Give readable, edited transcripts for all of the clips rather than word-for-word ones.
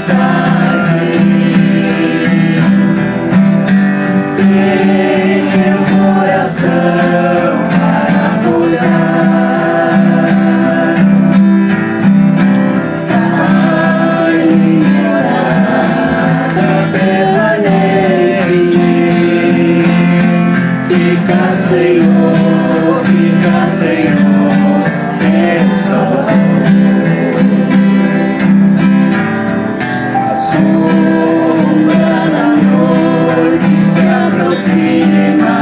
tarde. Deixe meu coração para pousar. Faz-me morada permanente. Fica, Senhor, meu Salvador. A sombra da noite se aproxima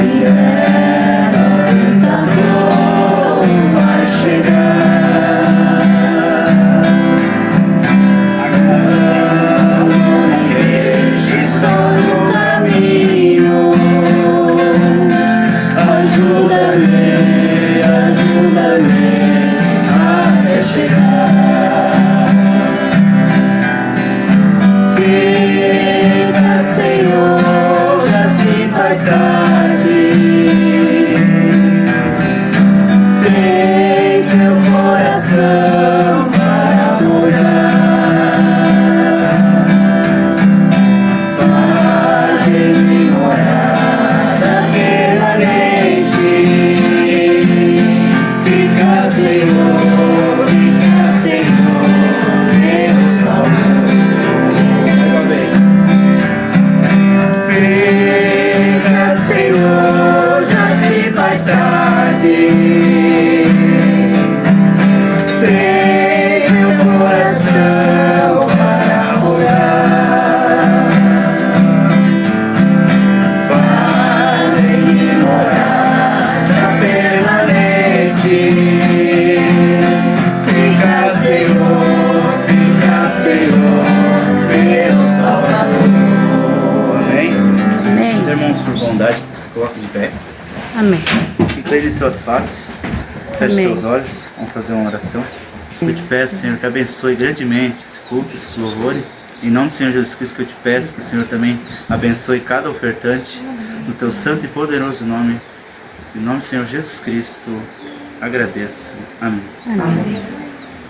e ela, tentador, vai chegar. Não me deixe só no caminho. Ajuda-me até chegar. Fica, Senhor, já se faz tarde. Tens meu coração para pousar. Faz de mim morada permanente. Fica, Senhor, meu Salvador. Fica, Senhor, já se faz tarde. Tens meu coração para pousar. Faz em mim morada permanente. Fica, Senhor, meu Salvador. Amém? Amém. Os irmãos, por bondade, coloquem de pé. Amém. Incline suas faces, feche Amém. seus olhos, vamos fazer uma oração. Eu te peço, Senhor, que abençoe grandemente esse culto, esses louvores. Em nome do Senhor Jesus Cristo, que eu te peço que o Senhor também abençoe cada ofertante, no teu santo e poderoso nome. Em nome do Senhor Jesus Cristo, agradeço. Amém. Amém.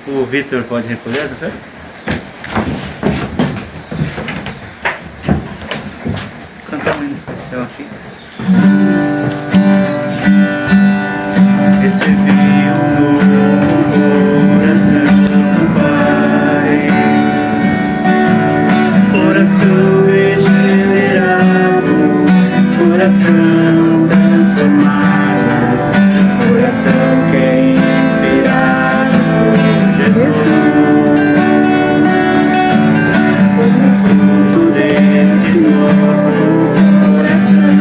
O Vitor pode recolher as ofertas? Cantar um hino especial aqui. Recebi um novo coração, Pai, coração regenerado, coração transformado, coração que é inspirado por Jesus. Como fruto desse novo coração,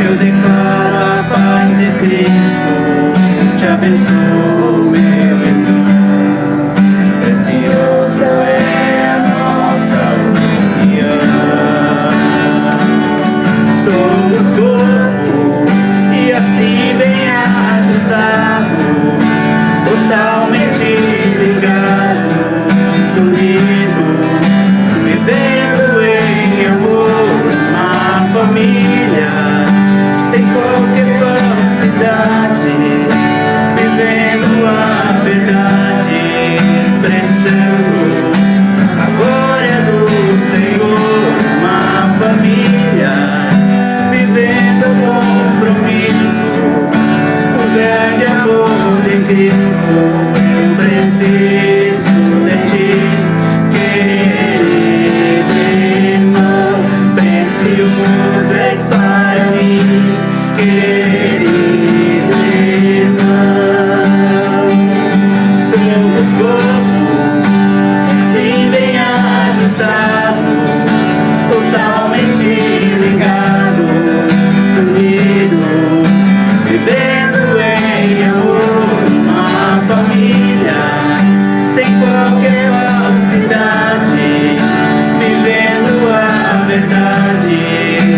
eu declaro a paz de Cristo, te abençoo, meu irmão. Preciosa é a nossa união. Somos corpo e assim bem ajustado, totalmente ligado, unido, vivendo em amor, uma família. Sem qualquer falsidade, vivendo a verdade, expressando a glória do Senhor. Uma família, vivendo o compromisso, o grande amor de Cristo. Eu preciso de ti, querido irmão, precioso és para mim, querido irmão. Somos corpos, assim bem ajustados, totalmente ligados, unidos, vivendo em amor, uma família, sem qualquer falsidade, vivendo a verdade,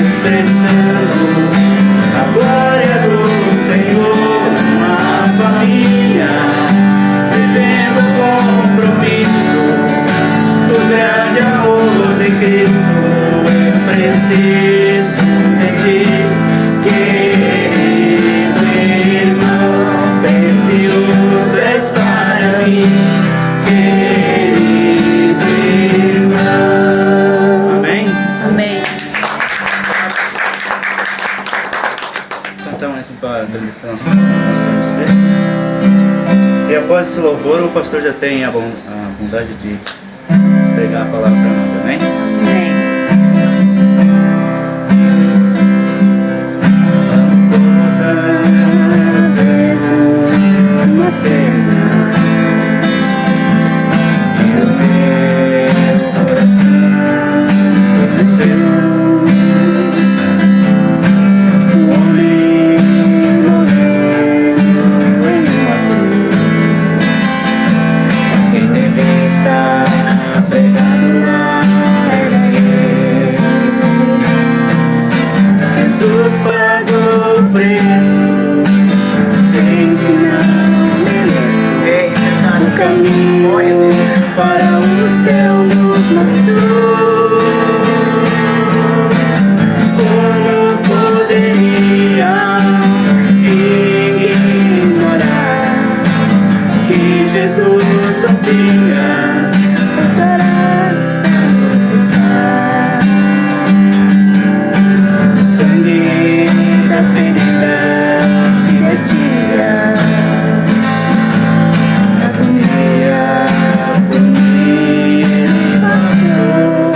expressando a glória do bênção para agradecer ao pastor. E após esse louvor, o pastor já tem a bondade de pregar a palavra para nós, amém? Amém. Uma cena e o meu coração o homem morreu em uma cruz, mas quem deve estar pregado lá era ele. Jesus pagou o preço sem que não mereço. O caminho para o céu nos mostrou. Como poderia ignorar que Jesus um dia voltará a nos buscar? O sangue das feridas que descia, a agonia por mim ele passou.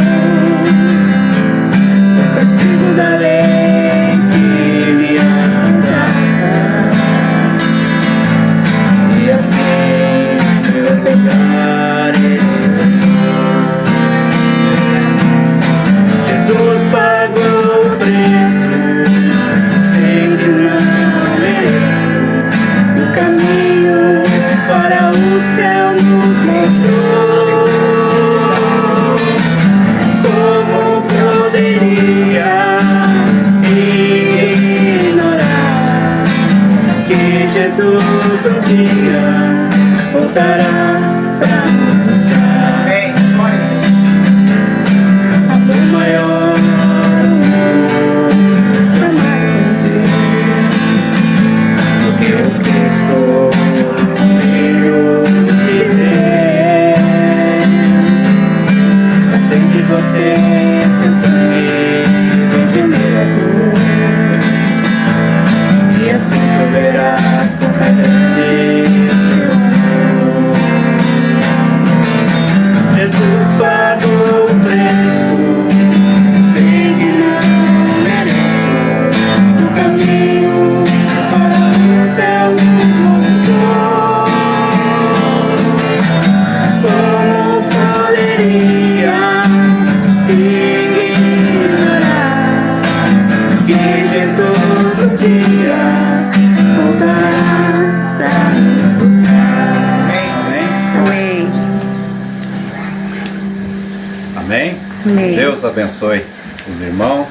O castigo da lei que me acusava, e assim meu pecado ele levou. Jesus pagou o preço sem que não mereço. O caminho para o céu nos mostrou. Como poderia ignorar que Jesus um dia voltará para nos buscar? Amor maior jamais conheci do que o Cristo, Filho de Deus. Acende você seu sangue regenerador, e assim tu verás com grande seu amor. Jesus pagou o preço sem que não mereço. O caminho para o céu nos mostrou. Como poderia ignorar que Jesus um dia voltará para nos buscar? Amém? Amém. Amém? Amém. Deus abençoe os irmãos.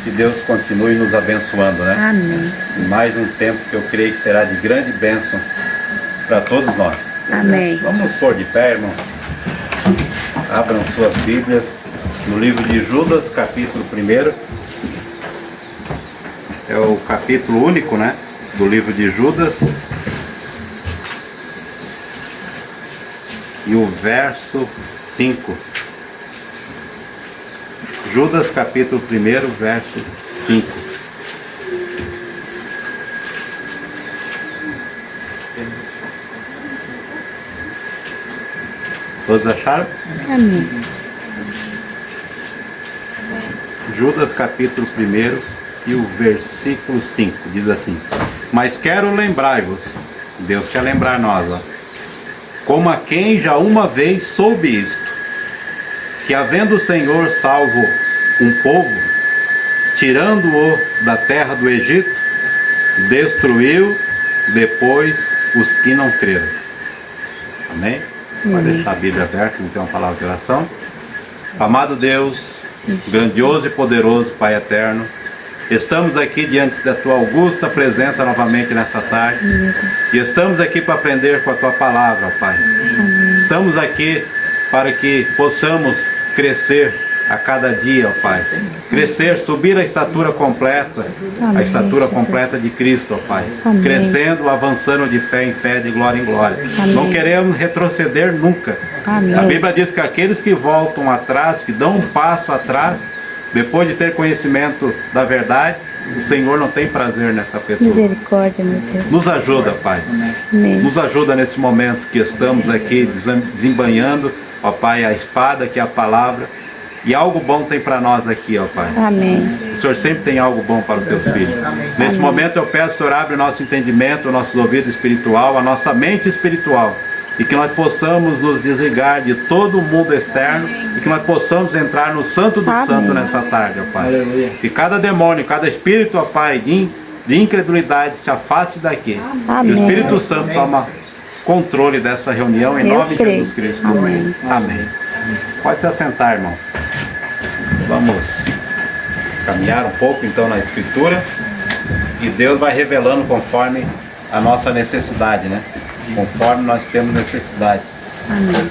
Que Deus continue nos abençoando, né? Amém. Mais um tempo que eu creio que será de grande bênção para todos nós. Amém. Vamos nos pôr de pé, irmão. Abram suas Bíblias no livro de Judas, capítulo 1. É o capítulo único, né? Do livro de Judas. E o verso 5. Judas, capítulo 1, verso 5. Todos acharam? Amém. Judas, capítulo 1 e o versículo 5. Diz assim: Mas quero lembrar-vos, Deus quer lembrar nós, ó, como a quem já uma vez soube isto, que havendo o Senhor salvo um povo, tirando-o da terra do Egito, destruiu depois os que não creram. Amém? Pode deixar a Bíblia aberta, não tem uma palavra de oração. Amado Deus, grandioso e poderoso Pai eterno, estamos aqui diante da Tua augusta presença novamente nessa tarde. E estamos aqui para aprender com a Tua palavra, Pai. Estamos aqui para que possamos crescer a cada dia, ó Pai. Crescer, subir a estatura completa, a estatura completa de Cristo, ó Pai. Crescendo, avançando de fé em fé, de glória em glória. Não queremos retroceder nunca. A Bíblia diz que aqueles que voltam atrás, que dão um passo atrás, depois de ter conhecimento da verdade, o Senhor não tem prazer nessa pessoa. Misericórdia, meu Deus. Nos ajuda, Pai. Amém. Nos ajuda nesse momento que estamos aqui desembanhando, ó Pai, a espada que é a palavra. E algo bom tem para nós aqui, ó Pai. Amém. O Senhor sempre tem algo bom para os teus filhos. Nesse momento eu peço, Senhor, abre o nosso entendimento, o nosso ouvido espiritual, a nossa mente espiritual. E que nós possamos nos desligar de todo o mundo externo e que nós possamos entrar no Santo do Santo nessa tarde, ó Pai. Que cada demônio, cada espírito, ó Pai, de incredulidade se afaste daqui. Amém. Que o Espírito Santo toma controle dessa reunião em nome de Jesus Cristo. Amém. Amém. Pode se assentar, irmãos. Vamos caminhar um pouco então na Escritura e Deus vai revelando conforme a nossa necessidade, né? Conforme nós temos necessidade. Amém.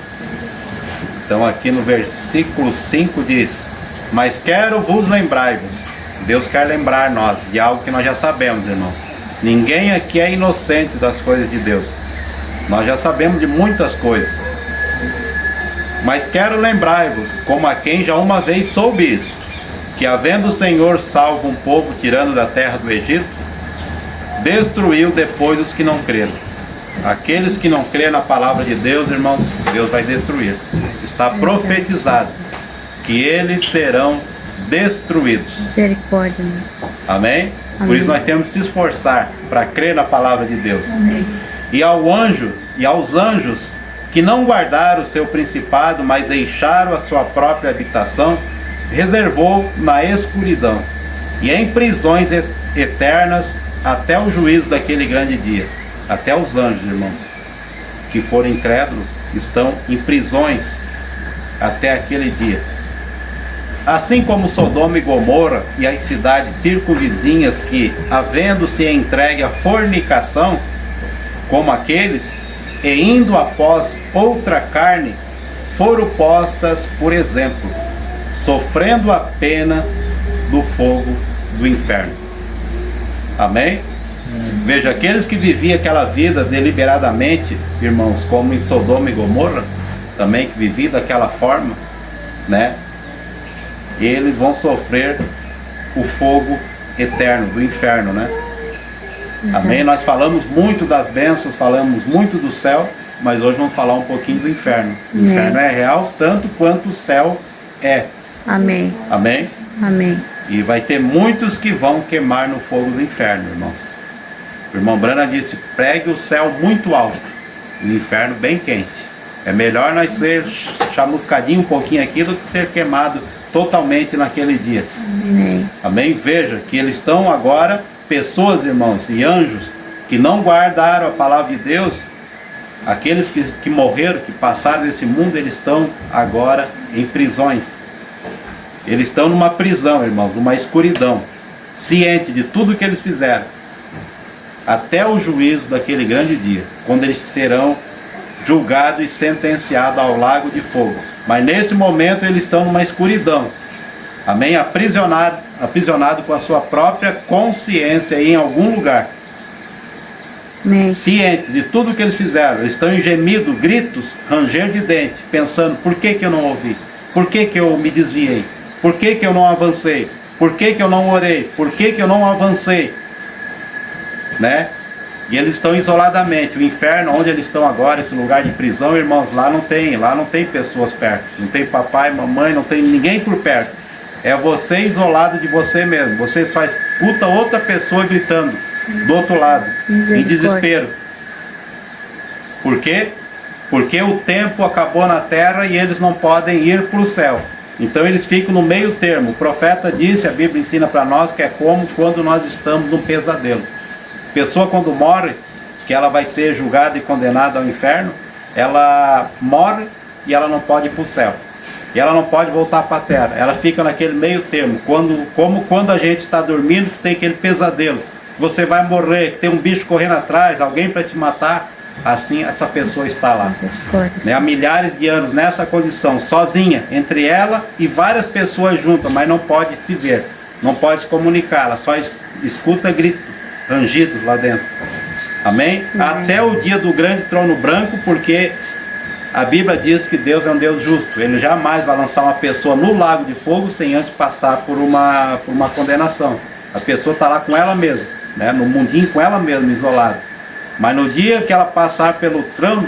Então aqui no versículo 5 diz: mas quero vos lembrar-vos. Deus quer lembrar nós de algo que nós já sabemos, irmãos. Ninguém aqui é inocente das coisas de Deus. Nós já sabemos de muitas coisas. Mas quero lembrar-vos, como a quem já uma vez soube isso, que havendo o Senhor salvo um povo tirando da terra do Egito, destruiu depois os que não creram. Aqueles que não creem na palavra de Deus, irmãos, Deus vai destruir. Está profetizado que eles serão destruídos. Misericórdia. Amém? Por isso nós temos que se esforçar para crer na palavra de Deus. Amém. E aos anjos que não guardaram o seu principado, mas deixaram a sua própria habitação, reservou na escuridão e em prisões eternas até o juízo daquele grande dia. Até os anjos, irmãos, que foram incrédulos, estão em prisões até aquele dia. Assim como Sodoma e Gomorra e as cidades circunvizinhas que, havendo-se entregue à fornicação, como aqueles, e indo após outra carne, foram postas por exemplo, sofrendo a pena do fogo do inferno. Amém? Veja, aqueles que viviam aquela vida deliberadamente, irmãos, como em Sodoma e Gomorra, também que viviam daquela forma, né? Eles vão sofrer o fogo eterno do inferno, né? Amém? Nós falamos muito das bênçãos, falamos muito do céu, mas hoje vamos falar um pouquinho do inferno. O inferno é real tanto quanto o céu é. Amém. Amém? Amém. E vai ter muitos que vão queimar no fogo do inferno, irmãos. O irmão Brana disse: pregue o céu muito alto, o inferno bem quente. É melhor nós ser chamuscadinho um pouquinho aqui do que ser queimado totalmente naquele dia. Amém. Amém? Veja que eles estão agora, pessoas, irmãos, e anjos que não guardaram a palavra de Deus, aqueles que morreram, que passaram desse mundo, eles estão agora em prisões. Eles estão numa prisão, irmãos, numa escuridão, ciente de tudo que eles fizeram, até o juízo daquele grande dia, quando eles serão julgados e sentenciados ao lago de fogo. Mas nesse momento eles estão numa escuridão. Amém? Aprisionado com a sua própria consciência em algum lugar. Amém. Ciente de tudo que eles fizeram. Eles estão em gemido, gritos, ranger de dente, pensando: por que eu não ouvi? Por que eu me desviei? Por que eu não avancei? Por que eu não orei? Por que eu não avancei? Né? E eles estão isoladamente. O inferno, onde eles estão agora, esse lugar de prisão, irmãos, lá não tem pessoas perto. Não tem papai, mamãe, não tem ninguém por perto. É você isolado de você mesmo. Você só escuta outra pessoa gritando do outro lado, em desespero. Por quê? Porque o tempo acabou na terra e eles não podem ir para o céu. Então eles ficam no meio termo. O profeta disse, a Bíblia ensina para nós, que é como quando nós estamos num pesadelo. A pessoa, quando morre, que ela vai ser julgada e condenada ao inferno, ela morre e ela não pode ir para o céu. E ela não pode voltar para a terra. Ela fica naquele meio termo. Como quando a gente está dormindo, tem aquele pesadelo. Você vai morrer, tem um bicho correndo atrás, alguém para te matar. Assim essa pessoa está lá, né, há milhares de anos nessa condição, sozinha, entre ela e várias pessoas juntas, mas não pode se ver, não pode se comunicar, ela só escuta gritos, rangidos lá dentro. Amém? Até o dia do grande trono branco, porque a Bíblia diz que Deus é um Deus justo. Ele jamais vai lançar uma pessoa no lago de fogo sem antes passar por uma condenação. A pessoa está lá com ela mesma, né? No mundinho com ela mesma, isolada. Mas no dia que ela passar pelo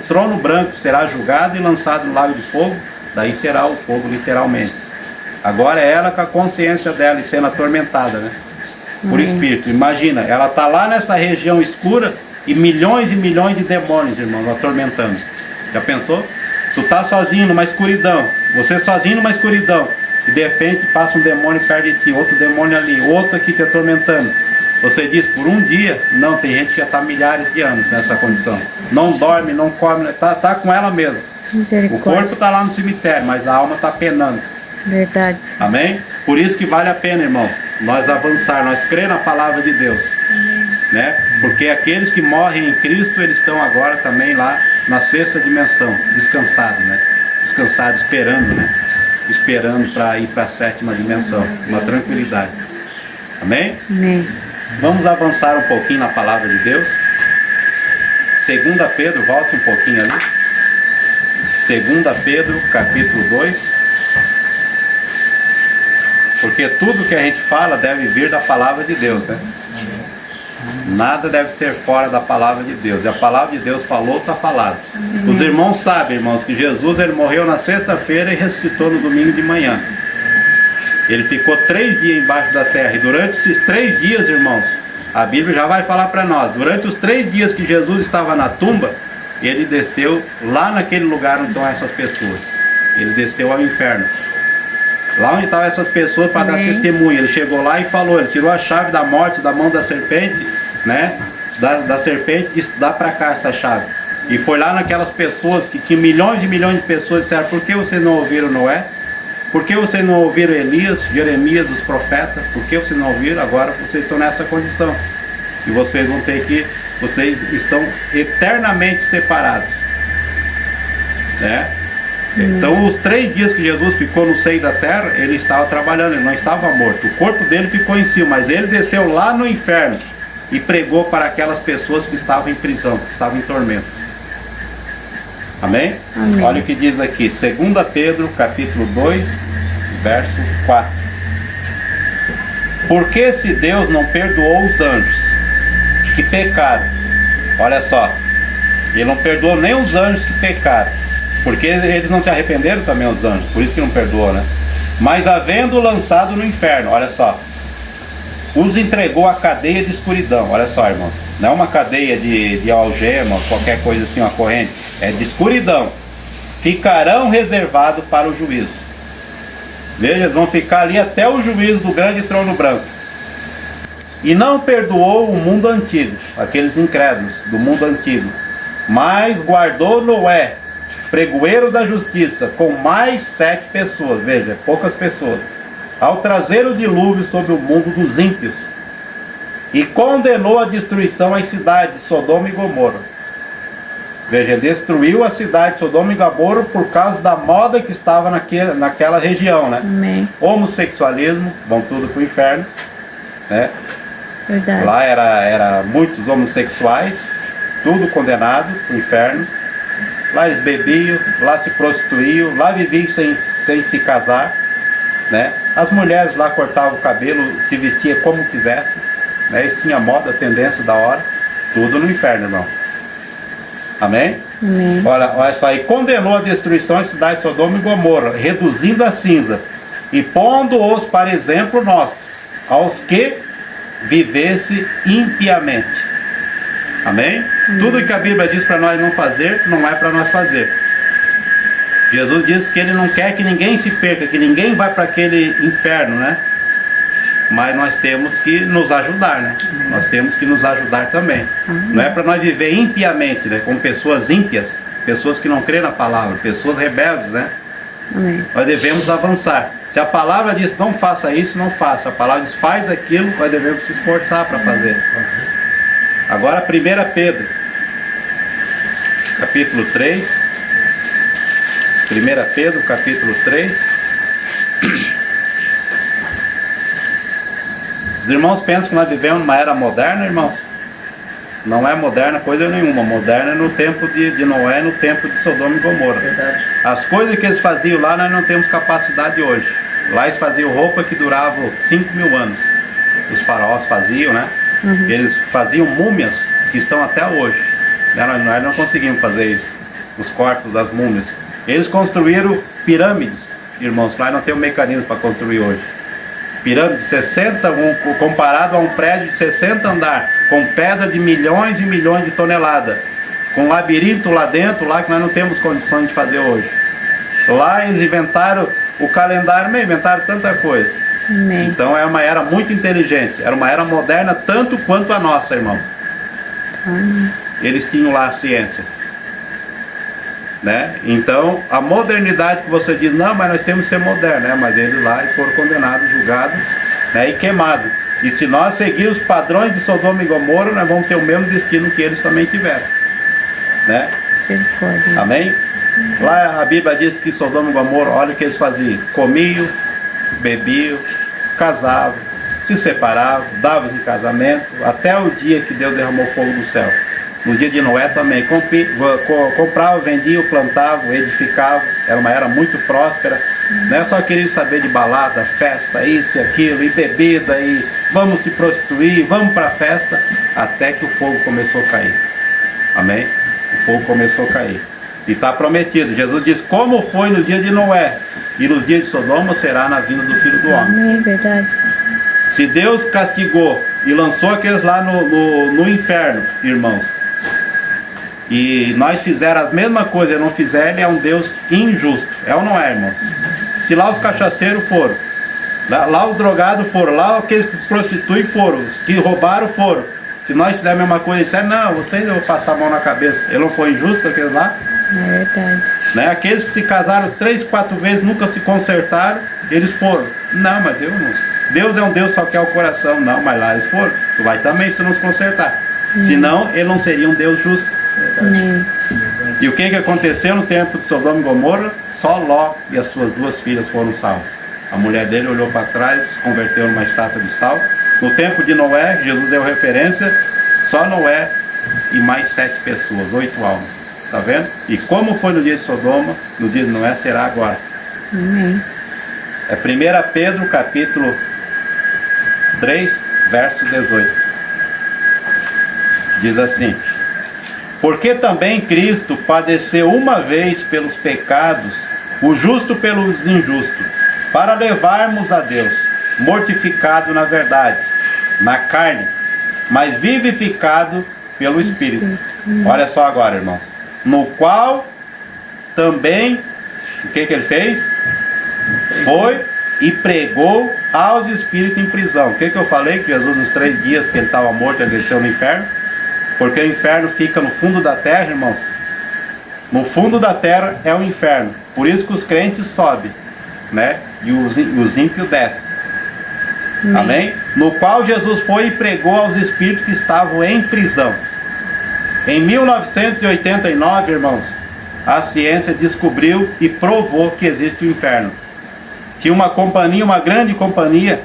trono branco, será julgada e lançada no lago de fogo, daí será o fogo literalmente. Agora é ela com a consciência dela e sendo atormentada, né? Por espírito. Imagina, ela está lá nessa região escura e milhões de demônios, irmãos, atormentando. Já pensou? Tu tá sozinho numa escuridão, você sozinho numa escuridão, e de repente passa um demônio perto de ti, outro demônio ali, outro aqui te atormentando. Você diz, por um dia? Não, tem gente que já está milhares de anos nessa condição. Não dorme, não come, tá com ela mesmo. O corpo está lá no cemitério, mas a alma está penando. Verdade. Amém? Por isso que vale a pena, irmão, nós avançar, nós crer na palavra de Deus. Né? Porque aqueles que morrem em Cristo, eles estão agora também lá na sexta dimensão, descansados, né? Descansados, esperando, né? Esperando para ir para a sétima dimensão, uma tranquilidade. Amém? Amém. Vamos avançar um pouquinho na palavra de Deus. 2 Pedro, volte um pouquinho ali. 2 Pedro, capítulo 2. Porque tudo que a gente fala deve vir da palavra de Deus, né? Nada deve ser fora da palavra de Deus. E a palavra de Deus falou, está falado. Os irmãos sabem, irmãos, que Jesus ele morreu na sexta-feira e ressuscitou no domingo de manhã. Ele ficou 3 dias embaixo da terra. E durante esses 3 dias, irmãos, a Bíblia já vai falar para nós. Durante os 3 dias que Jesus estava na tumba, ele desceu lá naquele lugar onde estão essas pessoas. Ele desceu ao inferno. Lá onde estavam essas pessoas para dar testemunho. Ele chegou lá e falou, ele tirou a chave da morte da mão da serpente, né? Da serpente, disse, dá para cá essa chave. E foi lá naquelas pessoas que tinham milhões e milhões de pessoas, disseram, por que vocês não ouviram Noé? Por que vocês não ouviram Elias, Jeremias, os profetas? Por que vocês não ouviram? Agora vocês estão nessa condição. E vocês vão ter que, vocês estão eternamente separados. Né? Então os 3 dias que Jesus ficou no seio da terra, ele estava trabalhando, ele não estava morto. O corpo dele ficou em si, mas ele desceu lá no inferno e pregou para aquelas pessoas que estavam em prisão, que estavam em tormento. Amém? Amém. Olha o que diz aqui, 2 Pedro, capítulo 2, verso 4. Porque se Deus não perdoou os anjos que pecaram, olha só, ele não perdoou nem os anjos que pecaram, porque eles não se arrependeram também, os anjos, por isso que não perdoou, né? Mas havendo lançado no inferno, olha só, os entregou à cadeia de escuridão, olha só, irmão, não é uma cadeia de algema, qualquer coisa assim, uma corrente, é de escuridão, ficarão reservados para o juízo. Veja, eles vão ficar ali até o juízo do grande trono branco. E não perdoou o mundo antigo, aqueles incrédulos do mundo antigo, mas guardou Noé, pregoeiro da justiça, com mais 7 pessoas, veja, poucas pessoas, ao trazer o dilúvio sobre o mundo dos ímpios, e condenou a destruição às cidades de Sodoma e Gomorra. Veja, destruiu a cidade de Sodoma e Gomorra por causa da moda que estava naquela região, né? Amém. Homossexualismo, vão tudo para o inferno, né? Verdade. Lá era muitos homossexuais, tudo condenado para o inferno. Lá eles bebiam, lá se prostituíam, lá viviam sem se casar, né? As mulheres lá cortavam o cabelo, se vestiam como quisessem, né? Eles tinham moda, tendência da hora, tudo no inferno, irmão. Amém? Amém. Olha só, e condenou a destruição das cidades de Sodoma e Gomorra, reduzindo a cinza, e pondo-os para exemplo nosso, aos que vivesse impiamente. Amém? Tudo que a Bíblia diz para nós não fazer, não é para nós fazer. Jesus diz que ele não quer que ninguém se perca, que ninguém vá para aquele inferno, né? Mas nós temos que nos ajudar, né? Nós temos que nos ajudar também. Não é para nós viver impiamente, né? Como pessoas ímpias, pessoas que não creem na palavra, pessoas rebeldes, né? Amém. Nós devemos avançar. Se a palavra diz não faça isso, não faça. A palavra diz faz aquilo, nós devemos se esforçar para fazer. Agora 1 Pedro, capítulo 3. 1 Pedro, capítulo 3. Os irmãos pensam que nós vivemos numa era moderna, irmãos? Não é moderna coisa nenhuma. Moderna é no tempo de Noé, no tempo de Sodoma e Gomorra. Verdade. As coisas que eles faziam lá, nós não temos capacidade hoje. Lá eles faziam roupa que durava 5.000 anos. os faraós faziam, né? Eles faziam múmias que estão até hoje. Nós não conseguimos fazer isso, os corpos das múmias. Eles construíram pirâmides, irmãos, lá não tem um mecanismo para construir hoje. Pirâmide de 60, comparado a um prédio de 60 andar, com pedra de milhões e milhões de toneladas, com um labirinto lá dentro, lá que nós não temos condições de fazer hoje. Lá eles inventaram o calendário, inventaram tanta coisa. Amém. Então é uma era muito inteligente, era uma era moderna tanto quanto a nossa, irmão. Eles tinham lá a ciência, né? Então a modernidade que você diz, não, mas nós temos que ser modernos, né? Mas eles lá eles foram condenados, julgados, né? E queimados. E se nós seguirmos os padrões de Sodoma e Gomorra, nós vamos ter o mesmo destino que eles também tiveram, né? Misericórdia. Amém? Lá a Bíblia diz que Sodoma e Gomorra, olha o que eles faziam: comiam, bebiam, casavam, se separavam, davam em casamento, até o dia que Deus derramou fogo do céu. No dia de Noé também, compravam, vendiam, plantavam, edificavam. Era uma era muito próspera, né? Só queriam saber de balada, festa, isso e aquilo, e bebida, e vamos se prostituir, vamos para a festa, até que o fogo começou a cair. Amém? O fogo começou a cair. E está prometido, Jesus diz, como foi no dia de Noé e nos dias de Sodoma, será na vinda do Filho do Homem. Amém, verdade. Se Deus castigou e lançou aqueles lá no inferno, irmãos, e nós fizermos as mesmas coisas e não fizerem, ele é um Deus injusto. É ou não é, irmão? Se lá os cachaceiros foram, lá os drogados foram, lá aqueles que se prostituem foram, os que roubaram foram. Se nós fizermos a mesma coisa, disser, não, vocês vão passar a mão na cabeça. Ele não foi injusto aqueles lá? É verdade. Né? Aqueles que se casaram 3, 4 vezes, nunca se consertaram, eles foram. Não, mas eu não. Deus é um Deus, só quer o coração. Não, mas lá eles foram. Tu vai também se tu não se consertar. Senão, ele não seria um Deus justo. Amém. E o que aconteceu no tempo de Sodoma e Gomorra? Só Ló e as suas 2 filhas foram salvos. A mulher dele olhou para trás, se converteu numa estátua de sal. No tempo de Noé, Jesus deu referência, só Noé e mais 7 pessoas, 8 almas. Está vendo? E como foi no dia de Sodoma, no dia de Noé será agora. Amém. É 1 Pedro capítulo 3, verso 18. Diz assim: porque também Cristo padeceu uma vez pelos pecados, o justo pelos injustos, para levarmos a Deus, mortificado na verdade, na carne, mas vivificado pelo Espírito. Olha só agora, irmão. No qual também, o que ele fez? Foi e pregou aos espíritos em prisão. O que eu falei? Que Jesus, nos 3 dias que ele estava morto, ele desceu no inferno. Porque o inferno fica no fundo da terra, irmãos. No fundo da terra é o inferno. Por isso que os crentes sobem, né? E os ímpios descem. Amém? No qual Jesus foi e pregou aos espíritos que estavam em prisão. Em 1989, irmãos, a ciência descobriu e provou que existe o inferno. Tinha uma companhia, uma grande companhia,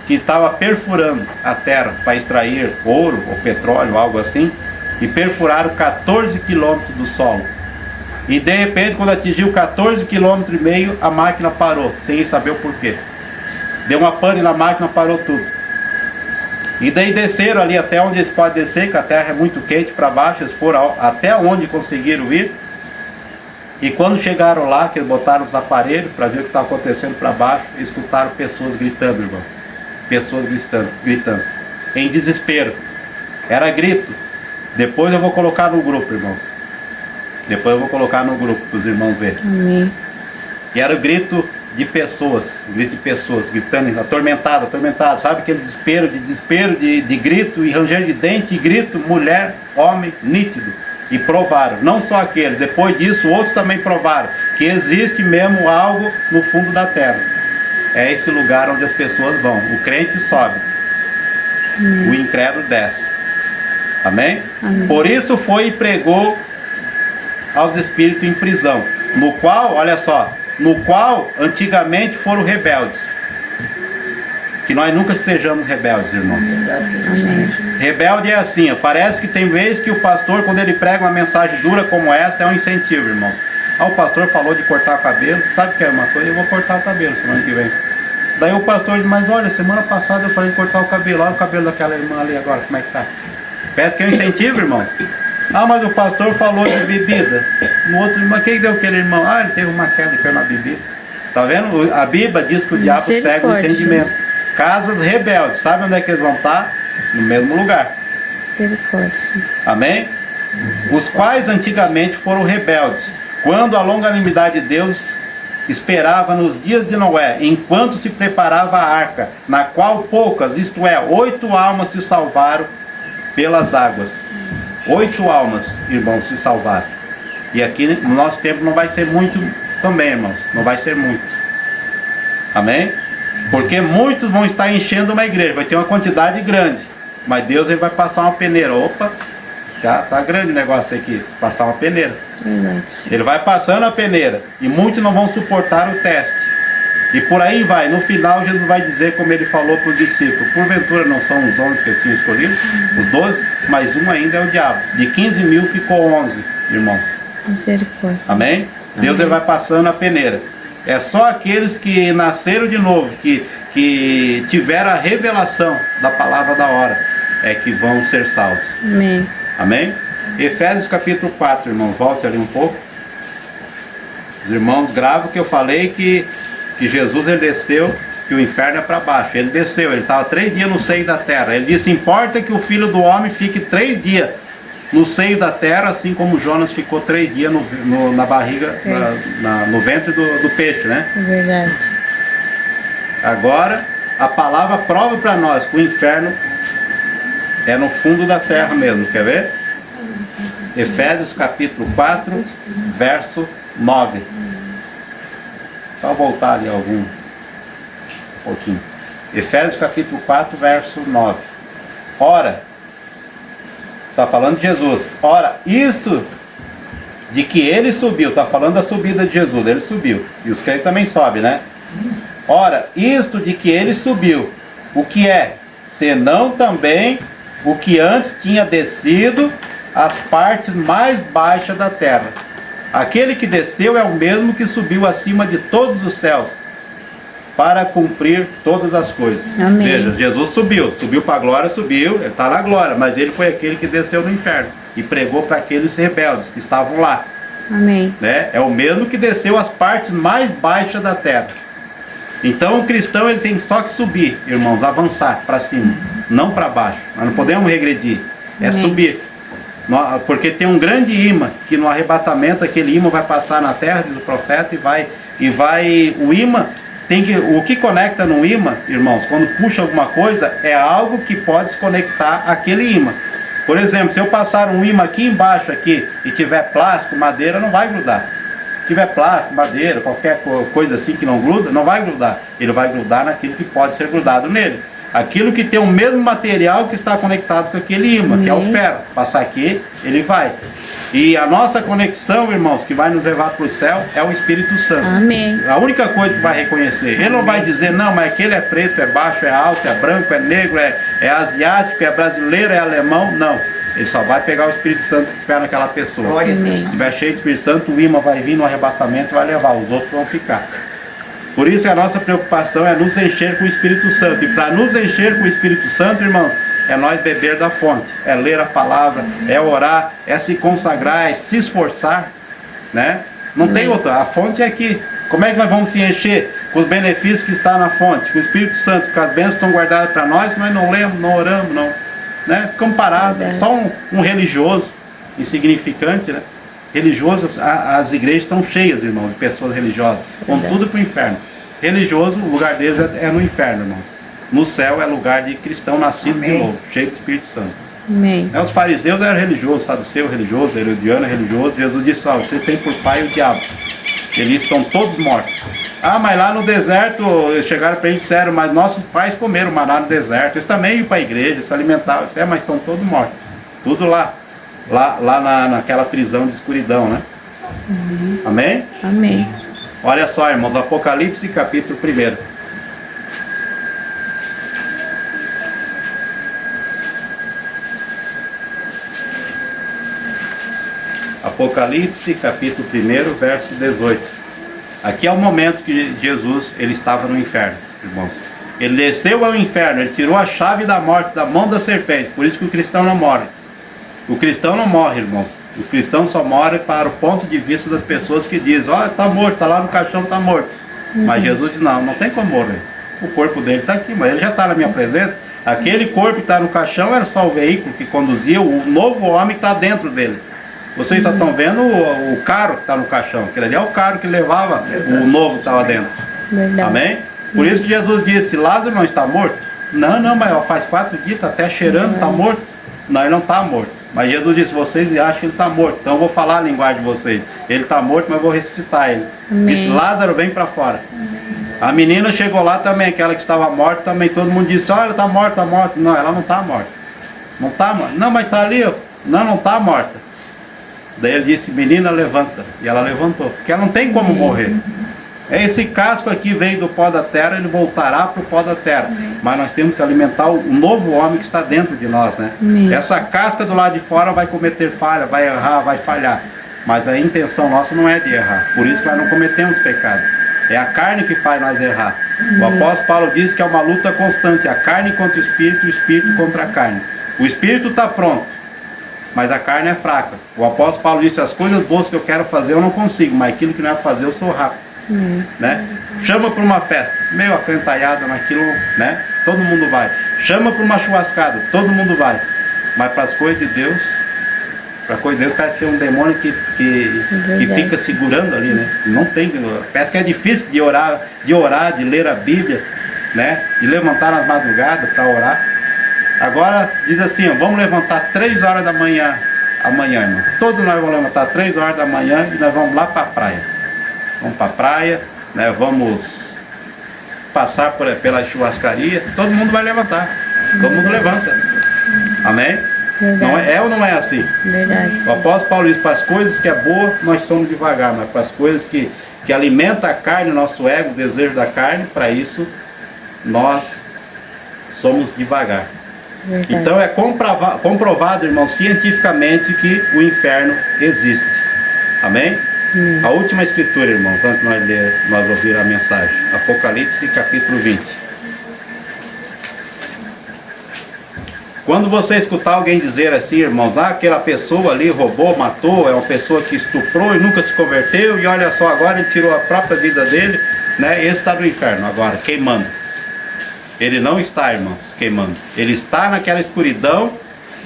que estava perfurando a terra para extrair ouro ou petróleo, algo assim, e perfuraram 14 quilômetros do solo. E de repente, quando atingiu 14,5 km, a máquina parou, sem saber o porquê. Deu uma pane na máquina, parou tudo. E daí desceram ali até onde eles podem descer, que a terra é muito quente para baixo, eles foram até onde conseguiram ir. E quando chegaram lá, que eles botaram os aparelhos para ver o que estava acontecendo para baixo, escutaram pessoas gritando, irmão. Pessoas gritando, em desespero. Era grito. Depois eu vou colocar no grupo, irmão. Depois eu vou colocar no grupo para os irmãos verem. Amém. E era o grito de pessoas, gritando, atormentado. Sabe aquele desespero, de grito, e ranger de dente, e grito, mulher, homem, nítido. E provaram, não só aqueles, depois disso outros também provaram, que existe mesmo algo no fundo da terra. É esse lugar onde as pessoas vão. O crente sobe, o incrédulo desce. Amém? Amém. Por isso foi e pregou aos espíritos em prisão, no qual, olha só, no qual antigamente foram rebeldes. Que nós nunca sejamos rebeldes, irmão. Amém. Rebelde é assim, ó, parece que tem vezes que o pastor, quando ele prega uma mensagem dura como esta, é um incentivo, irmão. O pastor falou de cortar o cabelo, sabe que é uma coisa? Eu vou cortar o cabelo semana que vem. Daí o pastor disse, mas olha, semana passada eu falei de cortar o cabelo. Olha o cabelo daquela irmã ali agora, como é que tá? Parece que é um incentivo, irmão. Ah, mas o pastor falou de bebida. No outro, mas quem deu aquele irmão? Ah, ele teve uma queda e foi na bebida. Tá vendo? A Bíblia diz que o diabo cega o entendimento. Casas rebeldes, sabe onde é que eles vão estar? No mesmo lugar. Misericórdia. Amém? Os quais antigamente foram rebeldes, quando a longanimidade de Deus esperava nos dias de Noé, enquanto se preparava a arca, na qual poucas, isto é, 8 almas se salvaram pelas águas. 8 almas, irmãos, se salvaram. E aqui no nosso tempo não vai ser muito também, irmãos. Não vai ser muito. Amém? Porque muitos vão estar enchendo uma igreja. Vai ter uma quantidade grande. Mas Deus ele vai passar uma peneira. Opa, já está grande o negócio aqui. Passar uma peneira. Verdade. Ele vai passando a peneira. E muitos não vão suportar o teste. E por aí vai. No final Jesus vai dizer como ele falou para os discípulos. Porventura não são os 11 que eu tinha escolhido? Os 12? Mas um ainda é o diabo. De 15 mil ficou 11, irmãos. Misericórdia. Amém? Deus ele vai passando a peneira. É só aqueles que nasceram de novo, que tiveram a revelação da palavra da hora, é que vão ser salvos. Amém. Amém? Efésios capítulo 4, irmãos, volte ali um pouco. Os irmãos gravam que eu falei que Jesus ele desceu, que o inferno é para baixo. Ele desceu, ele estava 3 dias no seio da terra. Ele disse, importa que o Filho do Homem fique 3 dias no seio da terra, assim como Jonas ficou 3 dias na barriga, no ventre do peixe, né? É verdade. Agora, a palavra prova para nós que o inferno é no fundo da terra mesmo, quer ver? Efésios capítulo 4, verso 9. Só voltar ali um pouquinho. Efésios capítulo 4, verso 9. Ora, está falando de Jesus. Ora, isto de que ele subiu, está falando da subida de Jesus, ele subiu. E os crentes também sobem, né? Ora, isto de que ele subiu, o que é? Senão também o que antes tinha descido às partes mais baixas da terra. Aquele que desceu é o mesmo que subiu acima de todos os céus, para cumprir todas as coisas. Amém. Veja, Jesus subiu para a glória, subiu, ele está na glória, mas ele foi aquele que desceu no inferno e pregou para aqueles rebeldes que estavam lá. Amém. Né? É o mesmo que desceu às partes mais baixas da terra. Então o cristão ele tem só que subir, irmãos, avançar para cima, não para baixo. Nós não podemos regredir, é Amém. subir. Porque tem um grande imã, que no arrebatamento aquele imã vai passar na terra, diz o profeta, o imã o que conecta no imã, irmãos, quando puxa alguma coisa, é algo que pode se conectar àquele imã. Por exemplo, se eu passar um imã aqui embaixo aqui e tiver plástico, madeira, não vai grudar. Se tiver plástico, madeira, qualquer coisa assim que não gruda, não vai grudar. Ele vai grudar naquilo que pode ser grudado nele. Aquilo que tem o mesmo material que está conectado com aquele imã, que é o ferro. Passar aqui, ele vai. E a nossa conexão, irmãos, que vai nos levar para o céu, é o Espírito Santo. Amém. A única coisa que vai reconhecer. Ele não vai dizer, não, mas aquele é preto, é baixo, é alto, é branco, é negro, é asiático, é brasileiro, é alemão. Não. Ele só vai pegar o Espírito Santo que estiver naquela pessoa. Amém. Se estiver cheio de Espírito Santo, o imã vai vir no arrebatamento e vai levar. Os outros vão ficar. Por isso a nossa preocupação é nos encher com o Espírito Santo. E para nos encher com o Espírito Santo, irmãos, é nós beber da fonte, é ler a palavra, é orar, é se consagrar, é se esforçar, né? Não tem outra, a fonte é aqui. Como é que nós vamos se encher com os benefícios que está na fonte, com o Espírito Santo, que as bênçãos estão guardadas para nós, nós não lemos, não oramos, não, né? Ficamos parados, só um religioso, insignificante, né? Religioso, as igrejas estão cheias, irmãos, de pessoas religiosas, vão tudo para o inferno. Religioso, o lugar deles é no inferno, irmão. No céu é lugar de cristão nascido de novo, cheio do Espírito Santo. Amém. Os fariseus eram religiosos, saduceu religioso, herodiano é religioso. Jesus disse, ó, vocês têm por pai o diabo. Eles estão todos mortos. Ah, mas lá no deserto, chegaram para eles e disseram, mas nossos pais comeram maná no deserto. Eles também iam para a igreja, se alimentavam, mas estão todos mortos. Tudo lá naquela prisão de escuridão, né? Amém? Amém. Olha só, irmãos, Apocalipse capítulo 1. Apocalipse capítulo 1, verso 18. Aqui é o momento que Jesus ele estava no inferno. irmãos. Ele desceu ao inferno, ele tirou a chave da morte da mão da serpente. Por isso que o cristão não morre. O cristão não morre, irmão. O cristão só morre para o ponto de vista das pessoas que dizem: ó, está morto, está lá no caixão, está morto. Mas Jesus diz: não, não tem como morrer. O corpo dele está aqui, mas ele já está na minha presença. Aquele corpo que está no caixão era só o veículo que conduzia, o novo homem que está dentro dele. Vocês só estão vendo o carro que está no caixão. Aquele ali é o carro que levava o novo que estava dentro. Verdade. Amém? Por isso que Jesus disse: Lázaro não está morto? Não, mas ó, faz 4 dias, está até cheirando, está morto. Não, ele não está morto. Mas Jesus disse: vocês acham que ele está morto. Então eu vou falar a linguagem de vocês. Ele está morto, mas eu vou ressuscitar ele. Amém. Disse: Lázaro, vem para fora. A menina chegou lá também, aquela que estava morta também. Todo mundo disse: olha, está morta, está morta. Não, ela não está morta. Não está morta. Não, mas está ali, ó. Não está morta. Daí ele disse: menina, levanta. E ela levantou. Porque ela não tem como morrer. Esse casco aqui veio do pó da terra, ele voltará para o pó da terra. Mas nós temos que alimentar o novo homem que está dentro de nós, né? Essa casca do lado de fora vai cometer falha, vai errar, vai falhar. Mas a intenção nossa não é de errar. Por isso que nós não cometemos pecado. É a carne que faz nós errar. O apóstolo Paulo diz que é uma luta constante. A carne contra o espírito contra a carne. O espírito está pronto, mas a carne é fraca. O apóstolo Paulo disse: as coisas boas que eu quero fazer eu não consigo, mas aquilo que não é para fazer eu sou rápido. Né? Chama para uma festa, meio acrentalhada naquilo, né? Todo mundo vai. Chama para uma churrascada, todo mundo vai. Mas para as coisas de Deus, para a coisa de Deus, parece que tem um demônio que fica segurando ali, né? Não tem, parece que é difícil de orar, de ler a Bíblia, né? De levantar nas madrugadas para orar. Agora diz assim: ó, vamos levantar 3 horas da manhã amanhã, irmão. Todos nós vamos levantar 3 horas da manhã e nós vamos lá para a praia. Vamos para a praia, né? Vamos passar pela churrascaria. Todo mundo vai levantar. Todo mundo levanta. Amém? Não é ou não é assim? Verdade. O apóstolo Paulo diz: para as coisas que é boa, nós somos devagar. Mas para as coisas que alimentam a carne, o nosso ego, o desejo da carne, para isso nós somos devagar. Verdade. Então é comprovado, irmão, cientificamente que o inferno existe. Amém? A última escritura, irmãos, antes de nós ouvir a mensagem. Apocalipse, capítulo 20. Quando você escutar alguém dizer assim, irmãos: aquela pessoa ali roubou, matou, é uma pessoa que estuprou e nunca se converteu, e olha só, agora ele tirou a própria vida dele, né? Esse está no inferno agora, queimando. Ele não está, irmãos, queimando. Ele está naquela escuridão,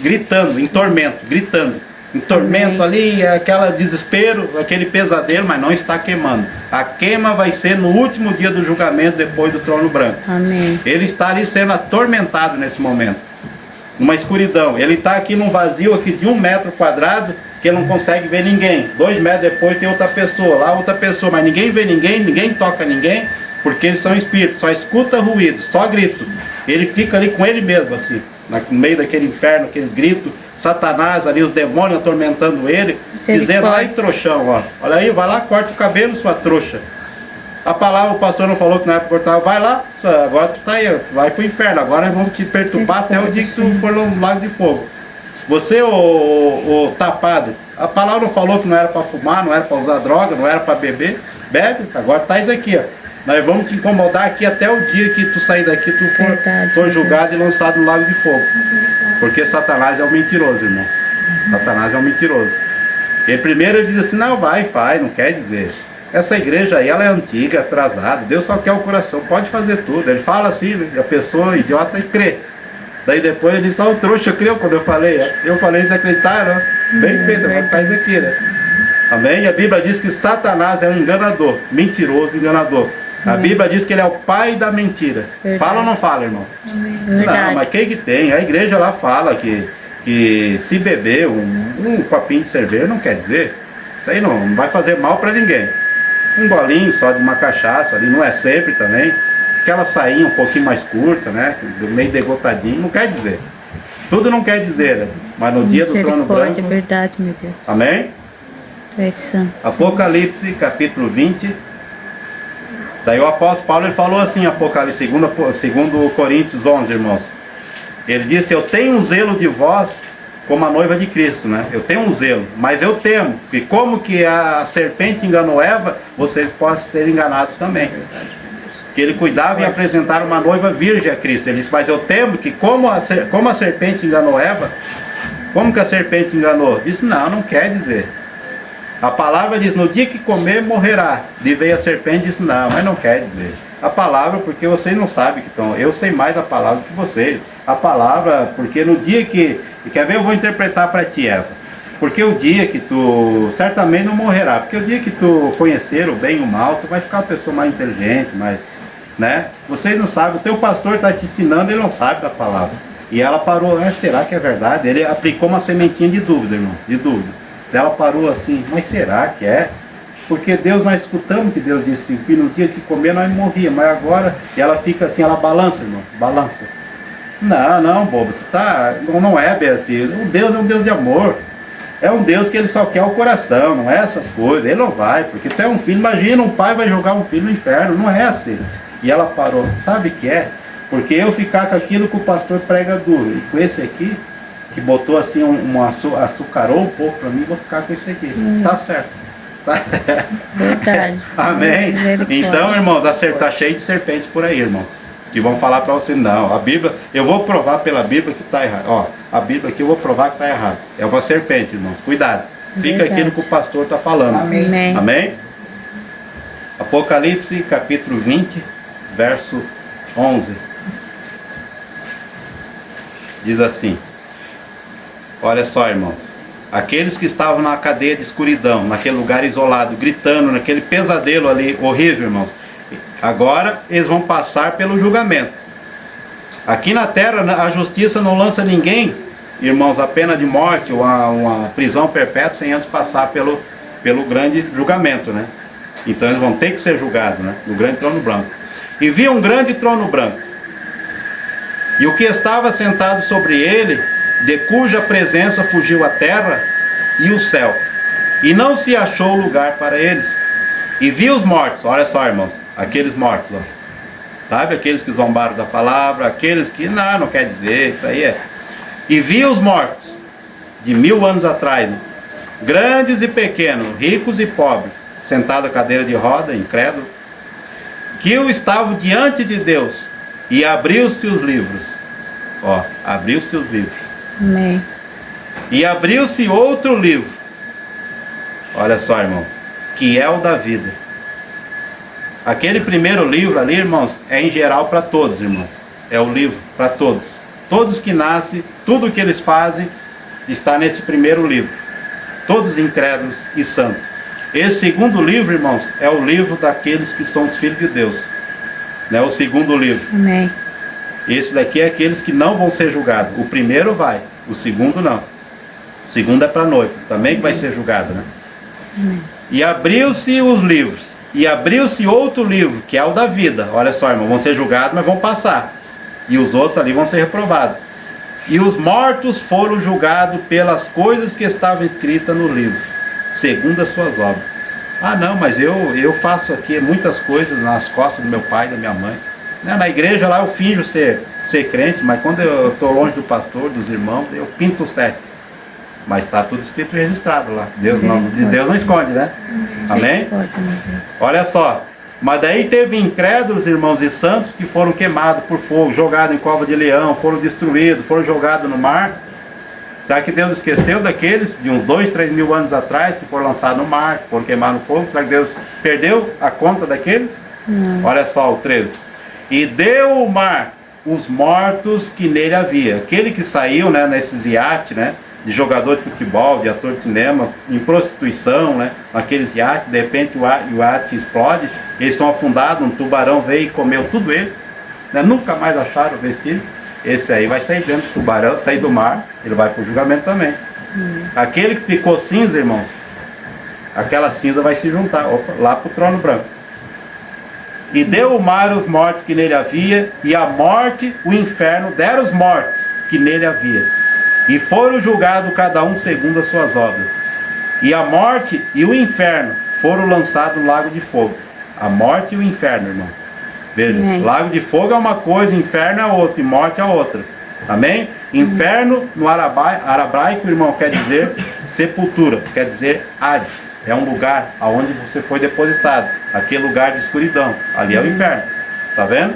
gritando, em tormento, gritando. Em tormento ali, aquele desespero, aquele pesadelo, mas não está queimando. A queima vai ser no último dia do julgamento, depois do trono branco. Amém. Ele está ali sendo atormentado nesse momento. Uma escuridão. Ele está aqui num vazio aqui de 1 metro quadrado, que ele não consegue ver ninguém. 2 metros depois tem outra pessoa, lá outra pessoa, mas ninguém vê ninguém, ninguém toca ninguém, porque eles são espíritos, só escuta ruído, só grito. Ele fica ali com ele mesmo, assim, no meio daquele inferno, aqueles gritos. Satanás ali, os demônios atormentando ele, dizendo: ai, trouxão, ó, olha aí, vai lá, corta o cabelo, sua trouxa. A palavra, o pastor não falou que não era para cortar, vai lá, agora tu tá aí, vai pro inferno, agora nós vamos te perturbar até o dia que tu for no lago de fogo. Você, o tapado, a palavra não falou que não era para fumar, não era para usar droga, não era para beber, bebe, agora tá isso aqui, ó. Nós vamos te incomodar aqui até o dia que tu sair daqui, tu for julgado e lançado no lago de fogo. Porque Satanás é um mentiroso, irmão. Satanás é um mentiroso. Ele primeiro diz assim: não, vai, faz, não quer dizer. Essa igreja aí, ela é antiga, atrasada, Deus só quer o coração, pode fazer tudo. Ele fala assim, né? A pessoa idiota e crê. Daí depois ele diz: o trouxa creu quando eu falei. Se acreditaram, bem feito, vai ficar isso aqui, né? Amém? E a Bíblia diz que Satanás é um enganador, mentiroso, enganador. A Bíblia diz que ele é o pai da mentira. Verdade. Fala ou não fala, irmão? Não, mas quem que tem? A igreja lá fala que se beber um copinho de cerveja não quer dizer. Isso aí não vai fazer mal para ninguém. Um golinho só de uma cachaça ali, não é sempre também. Aquela sainha um pouquinho mais curta, né? Meio degotadinho, não quer dizer. Tudo não quer dizer, né? Mas no dia do trono branco... É verdade, meu Deus. Amém? É santo. Apocalipse, capítulo 20. Daí o apóstolo Paulo ele falou assim, Apocalipse, segundo Coríntios 11, irmãos. Ele disse: eu tenho um zelo de vós como a noiva de Cristo, né? Eu tenho um zelo, mas eu temo que como que a serpente enganou Eva, vocês possam ser enganados também. que ele cuidava em apresentar uma noiva virgem a Cristo. Ele disse, mas eu temo que como a serpente enganou Eva, como que a serpente enganou? Disse, não quer dizer. A palavra diz, no dia que comer, morrerá. E veio a serpente e disse, não, mas não quer dizer. A palavra, porque vocês não sabem que estão. Eu sei mais da palavra que vocês. A palavra, porque no dia que... Quer ver? Eu vou interpretar para ti, Eva. Porque o dia que tu certamente não morrerá. Porque o dia que tu conhecer o bem e o mal, tu vai ficar uma pessoa mais inteligente, mais... né? Vocês não sabem, o teu pastor está te ensinando, ele não sabe da palavra. E ela parou, será que é verdade? Ele aplicou uma sementinha de dúvida, irmão, de dúvida. Ela parou assim, mas será que é? Porque Deus, nós escutamos que Deus disse que no dia que comer nós morríamos, mas agora, e ela fica assim, ela balança, irmão, balança. Não, bobo, tu tá, não é bem assim. O Deus é um Deus de amor. É um Deus que ele só quer o coração, não é essas coisas. Ele não vai, porque tu é um filho, imagina um pai vai jogar um filho no inferno, não é assim. E ela parou, sabe o que é? Porque eu ficar com aquilo que o pastor prega duro, e com esse aqui, que botou assim, açucarou um pouco para mim, vou ficar com esse aqui. Tá certo. Tá certo. Verdade. Amém? Então, irmãos, tá cheio de serpentes por aí, irmão. Que vão falar para você, não, a Bíblia, eu vou provar pela Bíblia que está errado. Ó, a Bíblia aqui eu vou provar que está errado. É uma serpente, irmãos. Cuidado. Fica Verdade. aquilo que o pastor está falando. Amém. Amém? Apocalipse, capítulo 20, verso 11. Diz assim. Olha só, irmãos. Aqueles que estavam na cadeia de escuridão, naquele lugar isolado, gritando, naquele pesadelo ali, horrível, irmãos. Agora eles vão passar pelo julgamento. Aqui na terra a justiça não lança ninguém, irmãos, a pena de morte ou uma prisão perpétua sem antes passar pelo grande julgamento, né? Então eles vão ter que ser julgados, né? No grande trono branco. E vi um grande trono branco. E o que estava sentado sobre ele, de cuja presença fugiu a terra e o céu. E não se achou lugar para eles. E vi os mortos, olha só, irmãos, aqueles mortos, ó. Sabe, aqueles que zombaram da palavra, aqueles que, não quer dizer, isso aí é. E vi os mortos, de 1000 anos atrás, né? Grandes e pequenos, ricos e pobres, sentados à cadeira de roda, incrédulo, que eu estava diante de Deus, e abriu-se os livros. Ó, abriu-se os livros. Amém. E abriu-se outro livro. Olha só, irmão, que é o da vida. Aquele primeiro livro ali, irmãos, é em geral para todos, irmãos. É o livro para todos. Todos que nascem, tudo que eles fazem, está nesse primeiro livro. Todos incrédulos e santos. Esse segundo livro, irmãos, é o livro daqueles que são os filhos de Deus. Né? O segundo livro. Amém. Esse daqui é aqueles que não vão ser julgados. O primeiro vai, o segundo não. O segundo é para a noiva, também que vai ser julgado, né? Amém. E abriu-se os livros. E abriu-se outro livro, que é o da vida. Olha só, irmão, vão ser julgados, mas vão passar. E os outros ali vão ser reprovados. E os mortos foram julgados pelas coisas que estavam escritas no livro, segundo as suas obras. Ah, não, mas eu faço aqui muitas coisas nas costas do meu pai, da minha mãe. Na igreja lá eu finjo ser crente, mas quando eu estou longe do pastor, dos irmãos, eu pinto o sete. Mas está tudo escrito e registrado lá. Deus não esconde, né? Amém? Olha só. Mas daí teve incrédulos, irmãos, e santos que foram queimados por fogo, jogados em cova de leão, foram destruídos, foram jogados no mar. Será que Deus esqueceu daqueles de uns 2, 3 mil anos atrás que foram lançados no mar, que foram queimados no fogo? Será que Deus perdeu a conta daqueles? Não. Olha só o 13. E deu o mar os mortos que nele havia. Aquele que saiu, né, nesses iates, né, de jogador de futebol, de ator de cinema, em prostituição, né, naqueles iates, de repente o iate explode, eles são afundados, um tubarão veio e comeu tudo ele, né, nunca mais acharam o vestígio. Esse aí vai sair dentro do tubarão, sair do mar, ele vai para o julgamento também. Aquele que ficou cinza, irmãos, aquela cinza vai se juntar lá para o trono branco. E deu o mar os mortos que nele havia, e a morte, o inferno, deram os mortos que nele havia. E foram julgados cada um segundo as suas obras. E a morte e o inferno foram lançados no lago de fogo. A morte e o inferno, irmão. Veja, lago de fogo é uma coisa, inferno é outra, e morte é outra. Amém? Inferno, no arabraico, irmão, quer dizer sepultura, quer dizer Hades. É um lugar onde você foi depositado. Aquele lugar de escuridão. Ali é o inferno. Tá vendo?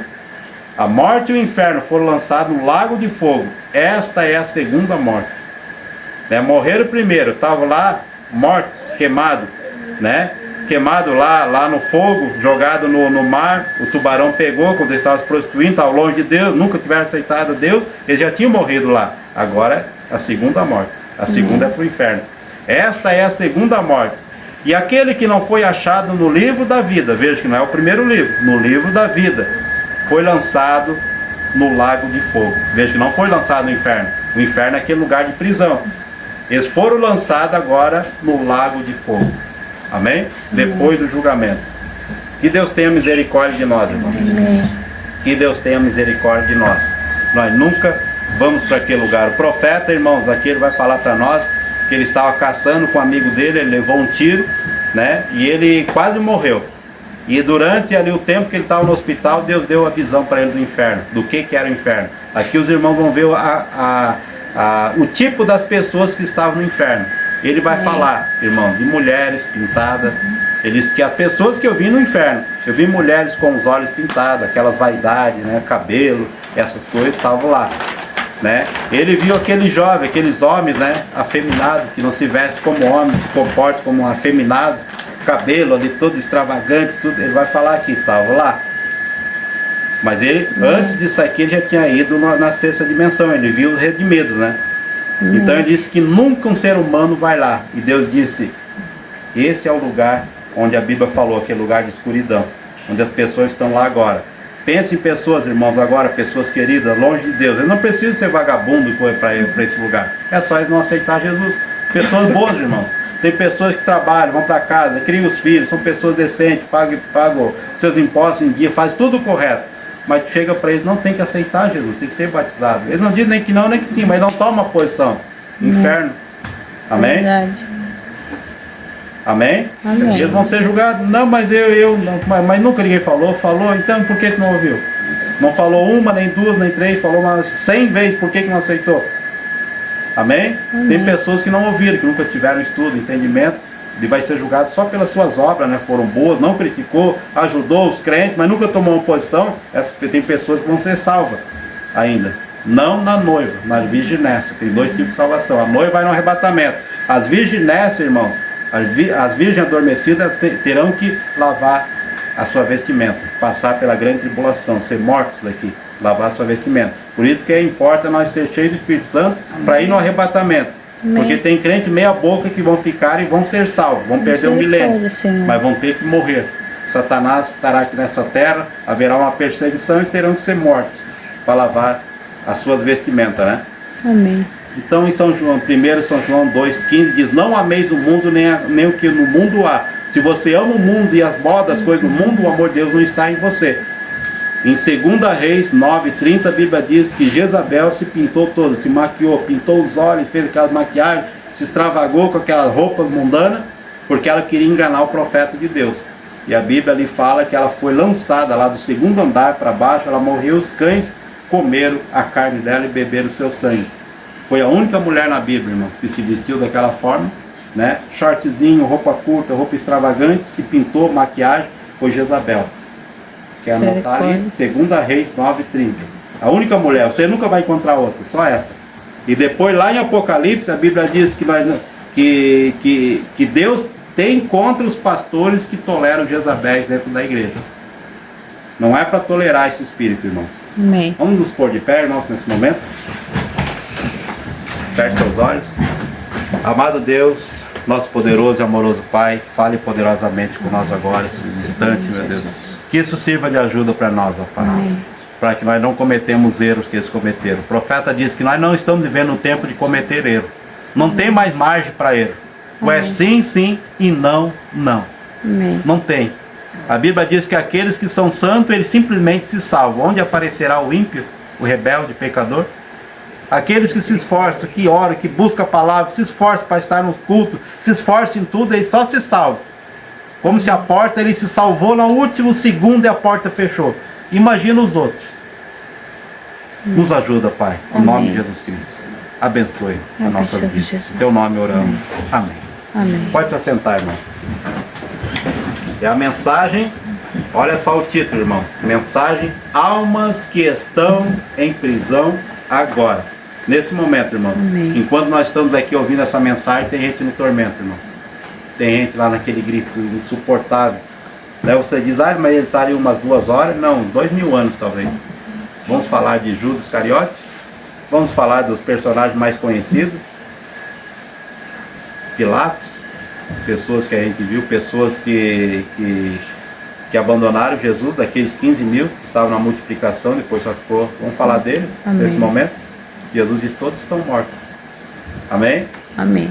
A morte e o inferno foram lançados no lago de fogo. Esta é a segunda morte. Né? Morreram primeiro, estavam lá mortos, queimados, né? Queimado lá no fogo, jogado no mar. O tubarão pegou quando eles estavam se prostituindo, estavam longe de Deus, nunca tiveram aceitado Deus, eles já tinham morrido lá. Agora é a segunda morte. A segunda é para o inferno. Esta é a segunda morte. E aquele que não foi achado no livro da vida, veja que não é o primeiro livro, no livro da vida, foi lançado no lago de fogo. Veja que não foi lançado no inferno. O inferno é aquele lugar de prisão. Eles foram lançados agora no lago de fogo. Amém? Depois do julgamento. Que Deus tenha misericórdia de nós, irmãos. Amém. Que Deus tenha misericórdia de nós. Nós nunca vamos para aquele lugar. O profeta, irmãos, aqui ele vai falar para nós que ele estava caçando com um amigo dele, ele levou um tiro, né? E ele quase morreu. E durante ali o tempo que ele estava no hospital, Deus deu a visão para ele do inferno, do que era o inferno. Aqui os irmãos vão ver o tipo das pessoas que estavam no inferno. Ele vai falar, irmãos, de mulheres pintadas. Ele diz que as pessoas que eu vi no inferno, eu vi mulheres com os olhos pintados, aquelas vaidades, né, cabelo, essas coisas estavam lá, né? Ele viu aquele jovem, aqueles homens, né, afeminados, que não se vestem como homens, se comportam como afeminados, cabelo ali todo extravagante, tudo. Ele vai falar aqui, estava lá. Mas ele, antes disso aqui, ele já tinha ido na sexta dimensão, ele viu o redimido, né? Então ele disse que nunca um ser humano vai lá. E Deus disse, esse é o lugar onde a Bíblia falou, aquele lugar de escuridão, onde as pessoas estão lá agora. Pense em pessoas, irmãos, agora, pessoas queridas, longe de Deus. Eles não precisam ser vagabundo para esse lugar. É só eles não aceitar Jesus. Pessoas boas, irmãos. Tem pessoas que trabalham, vão para casa, criam os filhos, são pessoas decentes, pagam seus impostos em dia, faz tudo correto. Mas chega para eles, não tem que aceitar Jesus, tem que ser batizado. Eles não dizem nem que não, nem que sim, mas não tomam posição. Inferno. Amém? Verdade. Amém? Amém. Eles vão ser julgados. Não, mas mas nunca ninguém falou. Então por que não ouviu? Não falou uma, nem duas, nem três, falou umas 100 vezes, por que não aceitou? Amém? Tem pessoas que não ouviram, que nunca tiveram estudo, entendimento, e vai ser julgado só pelas suas obras, né? Foram boas, não criticou, ajudou os crentes, mas nunca tomou uma posição. Tem pessoas que vão ser salvas ainda. Não na noiva, na virginessa. Tem dois tipos de salvação. A noiva vai no arrebatamento. As virginessas, irmãos, as virgens adormecidas terão que lavar a sua vestimenta, passar pela grande tribulação, ser mortos daqui, lavar a sua vestimenta. Por isso que importa nós ser cheios do Espírito Santo para ir no arrebatamento. Porque tem crente meia boca que vão ficar e vão ser salvos, vão perder um milênio, mas vão ter que morrer. Satanás estará aqui nessa terra, haverá uma perseguição e eles terão que ser mortos para lavar as suas vestimentas, né? Amém. Então em São João, 1 São João 2,15 diz, não ameis o mundo nem o que no mundo há. Se você ama o mundo e as modas, as coisas do mundo, o amor de Deus não está em você. Em 2 Reis 9,30 a Bíblia diz que Jezabel se pintou toda, se maquiou, pintou os olhos, fez aquelas maquiagens, se extravagou com aquelas roupas mundanas, porque ela queria enganar o profeta de Deus. E a Bíblia ali fala que ela foi lançada lá do segundo andar para baixo, ela morreu, os cães comeram a carne dela e beberam o seu sangue. Foi a única mulher na Bíblia, irmãos, que se vestiu daquela forma, né? Shortzinho, roupa curta, roupa extravagante, se pintou, maquiagem, foi Jezabel. Que é anotar ali, 2 Reis 9,30. A única mulher, você nunca vai encontrar outra, só essa. E depois lá em Apocalipse, a Bíblia diz que Deus tem contra os pastores que toleram Jezabéis dentro da igreja. Não é para tolerar esse espírito, irmãos. Amém. Vamos nos pôr de pé, irmãos, nesse momento. Feche seus olhos. Amado Deus, nosso poderoso e amoroso Pai, fale poderosamente com nós agora, nesse instante, meu Deus. Que isso sirva de ajuda para nós, ó Pai. Para que nós não cometemos erros que eles cometeram. O profeta diz que nós não estamos vivendo um tempo de cometer erro. Não tem mais margem para erro. Ou é sim, sim e não, não. Amém. Não tem. A Bíblia diz que aqueles que são santos, eles simplesmente se salvam. Onde aparecerá o ímpio, o rebelde, o pecador? Aqueles que se esforçam, que oram, que buscam a palavra, que se esforçam para estar nos cultos, se esforçam em tudo, eles só se salvam. Como se a porta, ele se salvou no último segundo e a porta fechou. Imagina os outros. Nos ajuda, Pai, em nome de Jesus Cristo. Abençoe a nossa vida. Em teu nome oramos. Amém. Amém. Pode se assentar, irmão. É a mensagem Olha só o título, irmãos. Mensagem: Almas que estão em prisão agora. Nesse momento, irmão. Amém. Enquanto nós estamos aqui ouvindo essa mensagem, tem gente no tormento, irmão. Tem gente lá naquele grito insuportável. Daí você diz, mas ele estaria umas 2 horas? Não, 2000 anos talvez. Vamos falar de Judas Iscariote? Vamos falar dos personagens mais conhecidos? Pilatos? Pessoas que a gente viu, pessoas que abandonaram Jesus, daqueles 15 mil que estavam na multiplicação, depois só ficou. Vamos falar deles Amém. nesse momento? Jesus diz, todos estão mortos. Amém? Amém.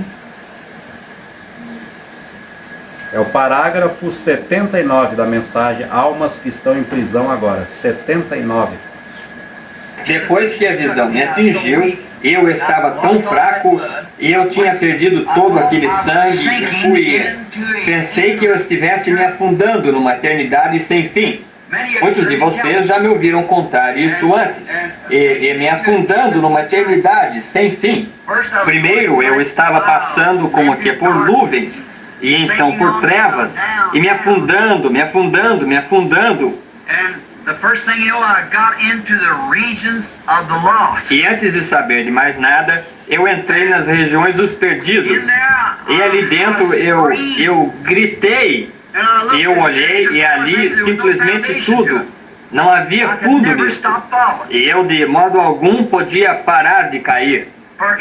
É o parágrafo 79 da mensagem Almas que estão em prisão agora. 79. Depois que a visão me atingiu, eu estava tão fraco e eu tinha perdido todo aquele sangue que fluía. Pensei que eu estivesse me afundando numa eternidade sem fim. Muitos de vocês já me ouviram contar isto antes. E me afundando numa eternidade sem fim. Primeiro eu estava passando como que por nuvens, e então por trevas, e me afundando, me afundando, me afundando. E antes de saber de mais nada, eu entrei nas regiões dos perdidos. E ali dentro eu gritei, e eu olhei, e ali simplesmente tudo. Não havia fundo nisso. E eu de modo algum podia parar de cair.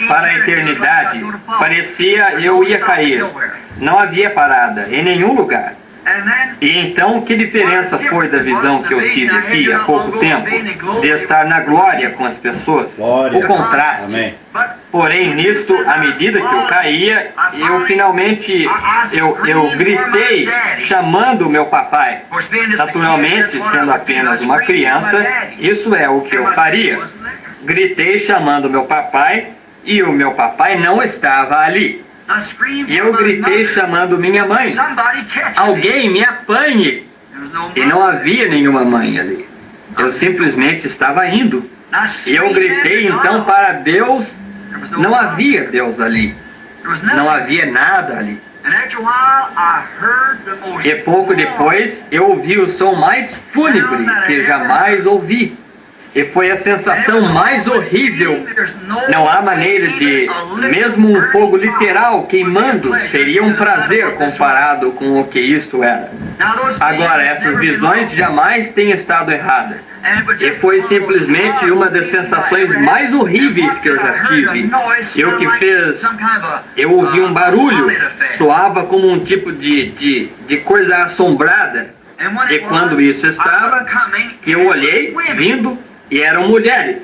Para a eternidade, parecia eu ia cair. Não havia parada em nenhum lugar. E então, que diferença foi da visão que eu tive aqui há pouco tempo, de estar na glória com as pessoas? Glória. O contraste. Amém. Porém, nisto, à medida que eu caía, eu finalmente, eu gritei chamando o meu papai. Naturalmente, sendo apenas uma criança, isso é o que eu faria. Gritei chamando o meu papai, e o meu papai não estava ali. E eu gritei chamando minha mãe. Alguém me apanhe! E não havia nenhuma mãe ali. Eu simplesmente estava indo. E eu gritei então para Deus. Não havia Deus ali. Não havia nada ali. E pouco depois eu ouvi o som mais fúnebre que jamais ouvi. E foi a sensação mais horrível. Não há maneira de, mesmo um fogo literal queimando, seria um prazer comparado com o que isto era. Agora, essas visões jamais têm estado erradas. E foi simplesmente uma das sensações mais horríveis que eu já tive. E o que fez, eu ouvi um barulho, soava como um tipo de coisa assombrada. E quando isso estava, que eu olhei, vindo, e eram mulheres.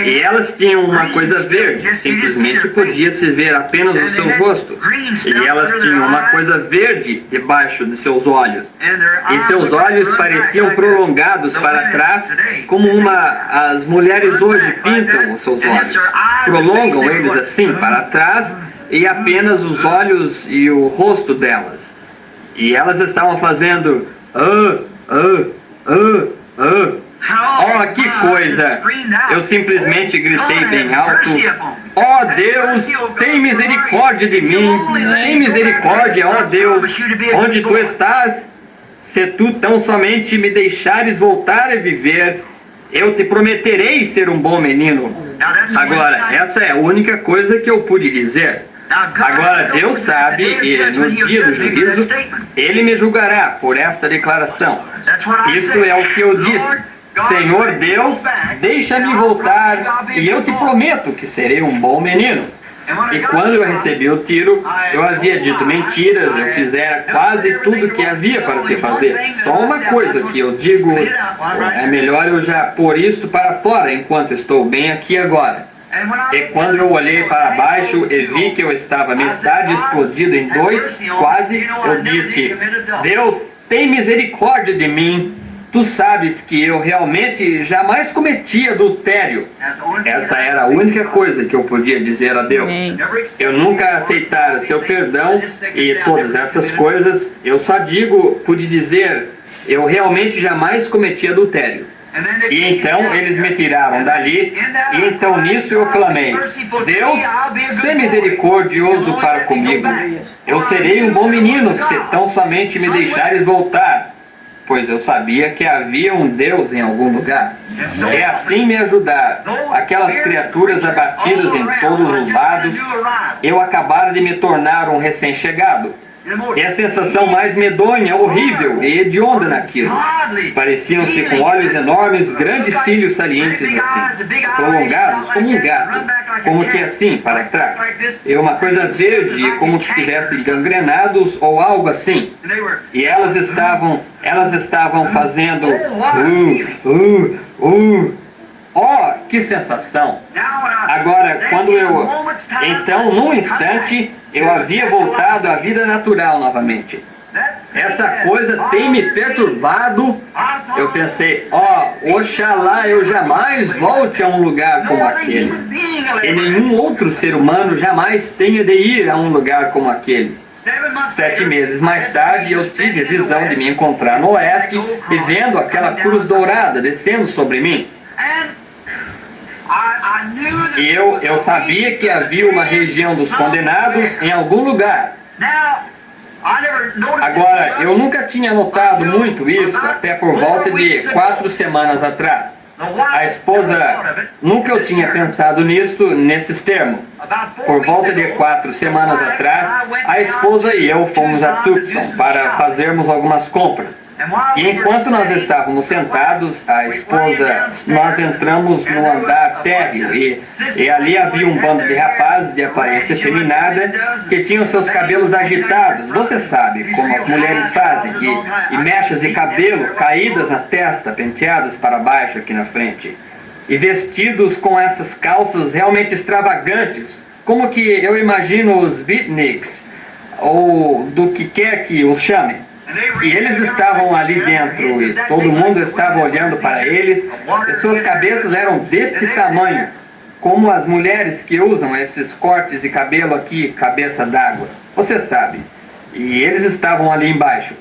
E elas tinham uma coisa verde, simplesmente podia-se ver apenas os seus rostos. E elas tinham uma coisa verde debaixo de seus olhos. E seus olhos pareciam prolongados para trás, como as mulheres hoje pintam os seus olhos. Prolongam eles assim para trás, e apenas os olhos e o rosto delas. E elas estavam fazendo... Oh, que coisa! Eu simplesmente gritei bem alto. Oh Deus, tem misericórdia de mim. Tem misericórdia, oh Deus. Onde tu estás? Se tu tão somente me deixares voltar a viver, eu te prometerei ser um bom menino. Agora, essa é a única coisa que eu pude dizer. Agora, Deus sabe, e no dia do juízo, Ele me julgará por esta declaração. Isto é o que eu disse. Senhor Deus, deixa-me voltar e eu te prometo que serei um bom menino. E quando eu recebi o tiro, eu havia dito mentiras, eu fizera quase tudo que havia para se fazer. Só uma coisa que eu digo, é melhor eu já pôr isto para fora enquanto estou bem aqui agora. E quando eu olhei para baixo e vi que eu estava metade explodido em dois, quase, eu disse, Deus, tem misericórdia de mim. Tu sabes que eu realmente jamais cometi adultério. Essa era a única coisa que eu podia dizer a Deus. Eu nunca aceitara seu perdão e todas essas coisas. Eu só pude dizer, eu realmente jamais cometi adultério. E então eles me tiraram dali, e então nisso eu clamei, Deus, sê misericordioso para comigo. Eu serei um bom menino se tão somente me deixares voltar. pois eu sabia que havia um Deus em algum lugar. E assim me ajudar. Aquelas criaturas abatidas em todos os lados, eu acabara de me tornar um recém-chegado. E a sensação mais medonha, horrível e hedionda naquilo. Pareciam-se com olhos enormes, grandes cílios salientes assim, prolongados como um gato, como que assim, para trás. E uma coisa verde, como que estivessem gangrenados ou algo assim. E elas estavam fazendo Oh, que sensação! Agora, então, num instante, eu havia voltado à vida natural novamente. Essa coisa tem me perturbado. Eu pensei, oxalá eu jamais volte a um lugar como aquele. E nenhum outro ser humano jamais tenha de ir a um lugar como aquele. 7 meses mais tarde, eu tive a visão de me encontrar no oeste e vendo aquela cruz dourada descendo sobre mim. E eu sabia que havia uma região dos condenados em algum lugar. Agora, eu nunca tinha notado muito isso até por volta de 4 semanas atrás. A esposa, nunca eu tinha pensado nesses termos. Por volta de 4 semanas atrás, a esposa e eu fomos a Tucson para fazermos algumas compras. E enquanto nós estávamos sentados, nós entramos no andar térreo e ali havia um bando de rapazes de aparência feminada que tinham seus cabelos agitados, você sabe, como as mulheres fazem, e mechas de cabelo caídas na testa, penteadas para baixo aqui na frente, e vestidos com essas calças realmente extravagantes, como que eu imagino os beatniks, ou do que quer que os chame. E eles estavam ali dentro e todo mundo estava olhando para eles e suas cabeças eram deste tamanho, como as mulheres que usam esses cortes de cabelo aqui, cabeça d'água, você sabe. E eles estavam ali embaixo.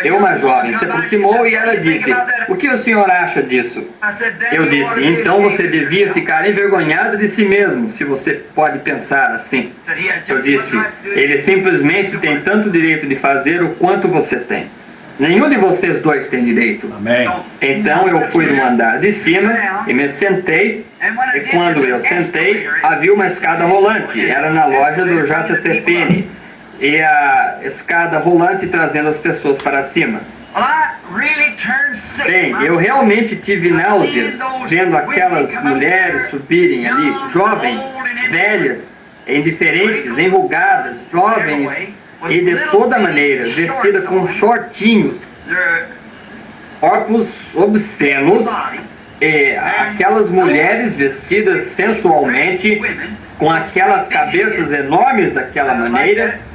E uma jovem se aproximou e ela disse, o que o senhor acha disso? Eu disse, então você devia ficar envergonhado de si mesmo, se você pode pensar assim. Eu disse, ele simplesmente tem tanto direito de fazer o quanto você tem. Nenhum de vocês dois tem direito. Amém. Então eu fui no andar de cima e me sentei, e quando eu sentei, havia uma escada rolante, era na loja do JC Penney. E a escada rolante trazendo as pessoas para cima. Bem, eu realmente tive náuseas vendo aquelas mulheres subirem ali, jovens, velhas, indiferentes, enrugadas, jovens e de toda maneira, vestidas com shortinhos, corpos obscenos, e aquelas mulheres vestidas sensualmente, com aquelas cabeças enormes daquela maneira.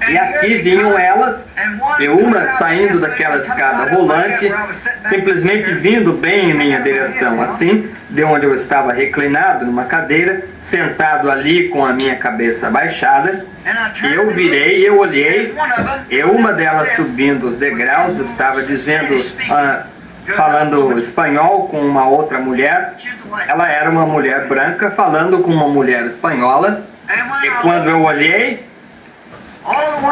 E aqui vinham elas, e uma saindo daquela escada rolante, simplesmente vindo bem em minha direção, assim, de onde eu estava reclinado numa cadeira, sentado ali com a minha cabeça abaixada. Eu virei, eu olhei, e uma delas subindo os degraus estava dizendo, falando espanhol com uma outra mulher. Ela era uma mulher branca falando com uma mulher espanhola, e quando eu olhei,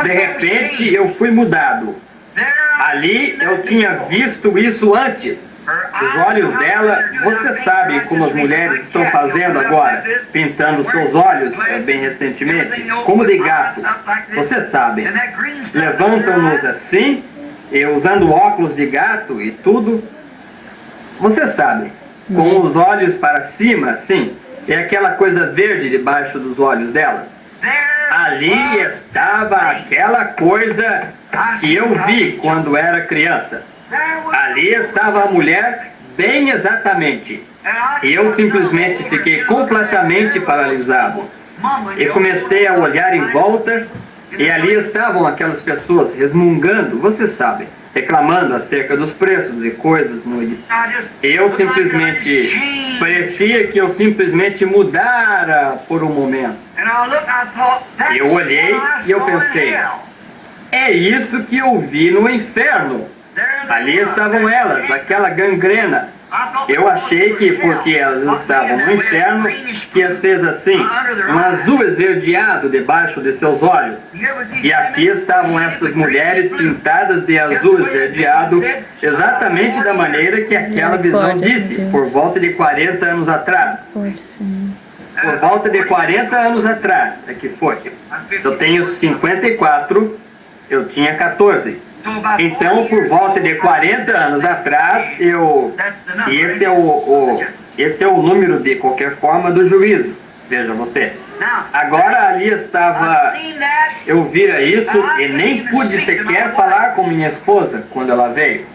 de repente eu fui mudado. Ali eu tinha visto isso antes. Os olhos dela, você sabe como as mulheres estão fazendo agora, pintando seus olhos bem recentemente, como de gato, você sabe. Levantam-nos assim, e usando óculos de gato e tudo, você sabe, com os olhos para cima, assim, e aquela coisa verde debaixo dos olhos dela. Ali estava aquela coisa que eu vi quando era criança. Ali estava a mulher bem exatamente. E eu simplesmente fiquei completamente paralisado. E comecei a olhar em volta, e ali estavam aquelas pessoas resmungando, você sabe, reclamando acerca dos preços e coisas no edital. Eu simplesmente, parecia que eu simplesmente mudara por um momento. Eu olhei e eu pensei, é isso que eu vi no inferno. Ali estavam elas, aquela gangrena. Eu achei que porque elas estavam no inferno, que as fez assim, um azul esverdeado debaixo de seus olhos. E aqui estavam essas mulheres pintadas de azul esverdeado, exatamente da maneira que aquela visão disse, por volta de 40 anos atrás. Por volta de 40 anos atrás, é que foi. Eu tenho 54, eu tinha 14. Então, por volta de 40 anos atrás, e esse é o número de qualquer forma do juízo. Veja você. Agora ali estava, eu vira isso e nem pude sequer falar com minha esposa quando ela veio.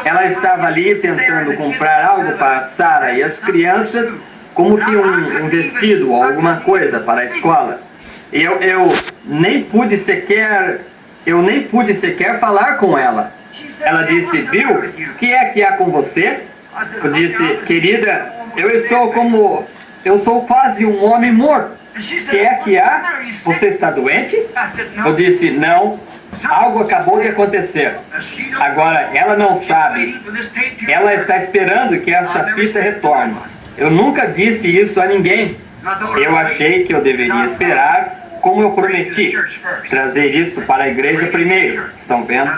Ela estava ali tentando comprar algo para Sara e as crianças, como que um vestido ou alguma coisa para a escola. E eu nem pude sequer falar com ela. Ela disse, viu, o que é que há com você? Eu disse, querida, eu sou quase um homem morto. O que é que há? Você está doente? Eu disse, não, algo acabou de acontecer. Agora, ela não sabe. Ela está esperando que esta fita retorne. Eu nunca disse isso a ninguém. Eu achei que eu deveria esperar, como eu prometi, trazer isto para a igreja primeiro. Estão vendo?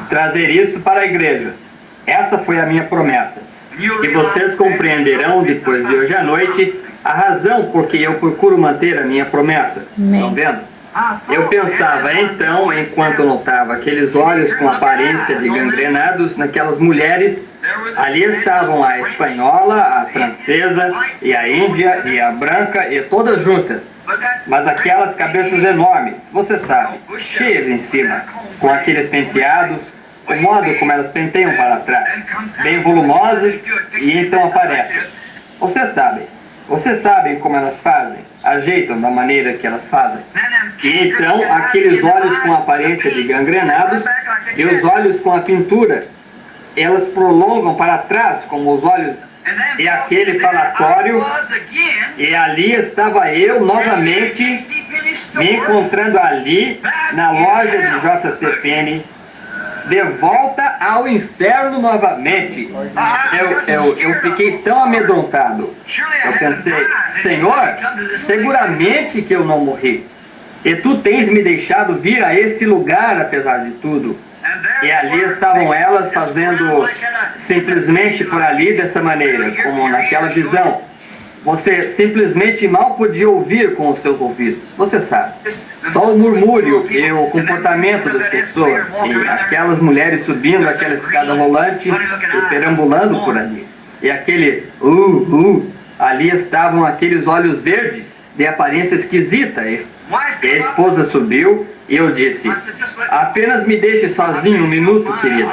Trazer isto para a igreja. Essa foi a minha promessa. E vocês compreenderão depois de hoje à noite a razão por que eu procuro manter a minha promessa. Estão vendo? Eu pensava então, enquanto notava aqueles olhos com aparência de gangrenados naquelas mulheres, ali estavam a espanhola, a francesa, e a índia, e a branca, e todas juntas. Mas aquelas cabeças enormes, você sabe, cheias em cima, com aqueles penteados, o modo como elas penteiam para trás, bem volumosas, e então aparecem. Vocês sabem como elas fazem, ajeitam da maneira que elas fazem. E então, aqueles olhos com aparência de gangrenados, e os olhos com a pintura, elas prolongam para trás, como os olhos, e aquele falatório, e ali estava eu novamente, me encontrando ali, na loja de J.C. Penney, de volta ao inferno novamente. Eu fiquei tão amedrontado. Eu pensei, Senhor, seguramente que eu não morri. E tu tens me deixado vir a este lugar apesar de tudo. E ali estavam elas fazendo simplesmente por ali dessa maneira, como naquela visão. Você simplesmente mal podia ouvir com os seus ouvidos. Você sabe. Só o murmúrio e o comportamento das pessoas. E aquelas mulheres subindo aquela escada rolante e perambulando por ali. E aquele ali estavam aqueles olhos verdes de aparência esquisita. E a esposa subiu e eu disse, apenas me deixe sozinho um minuto, querida.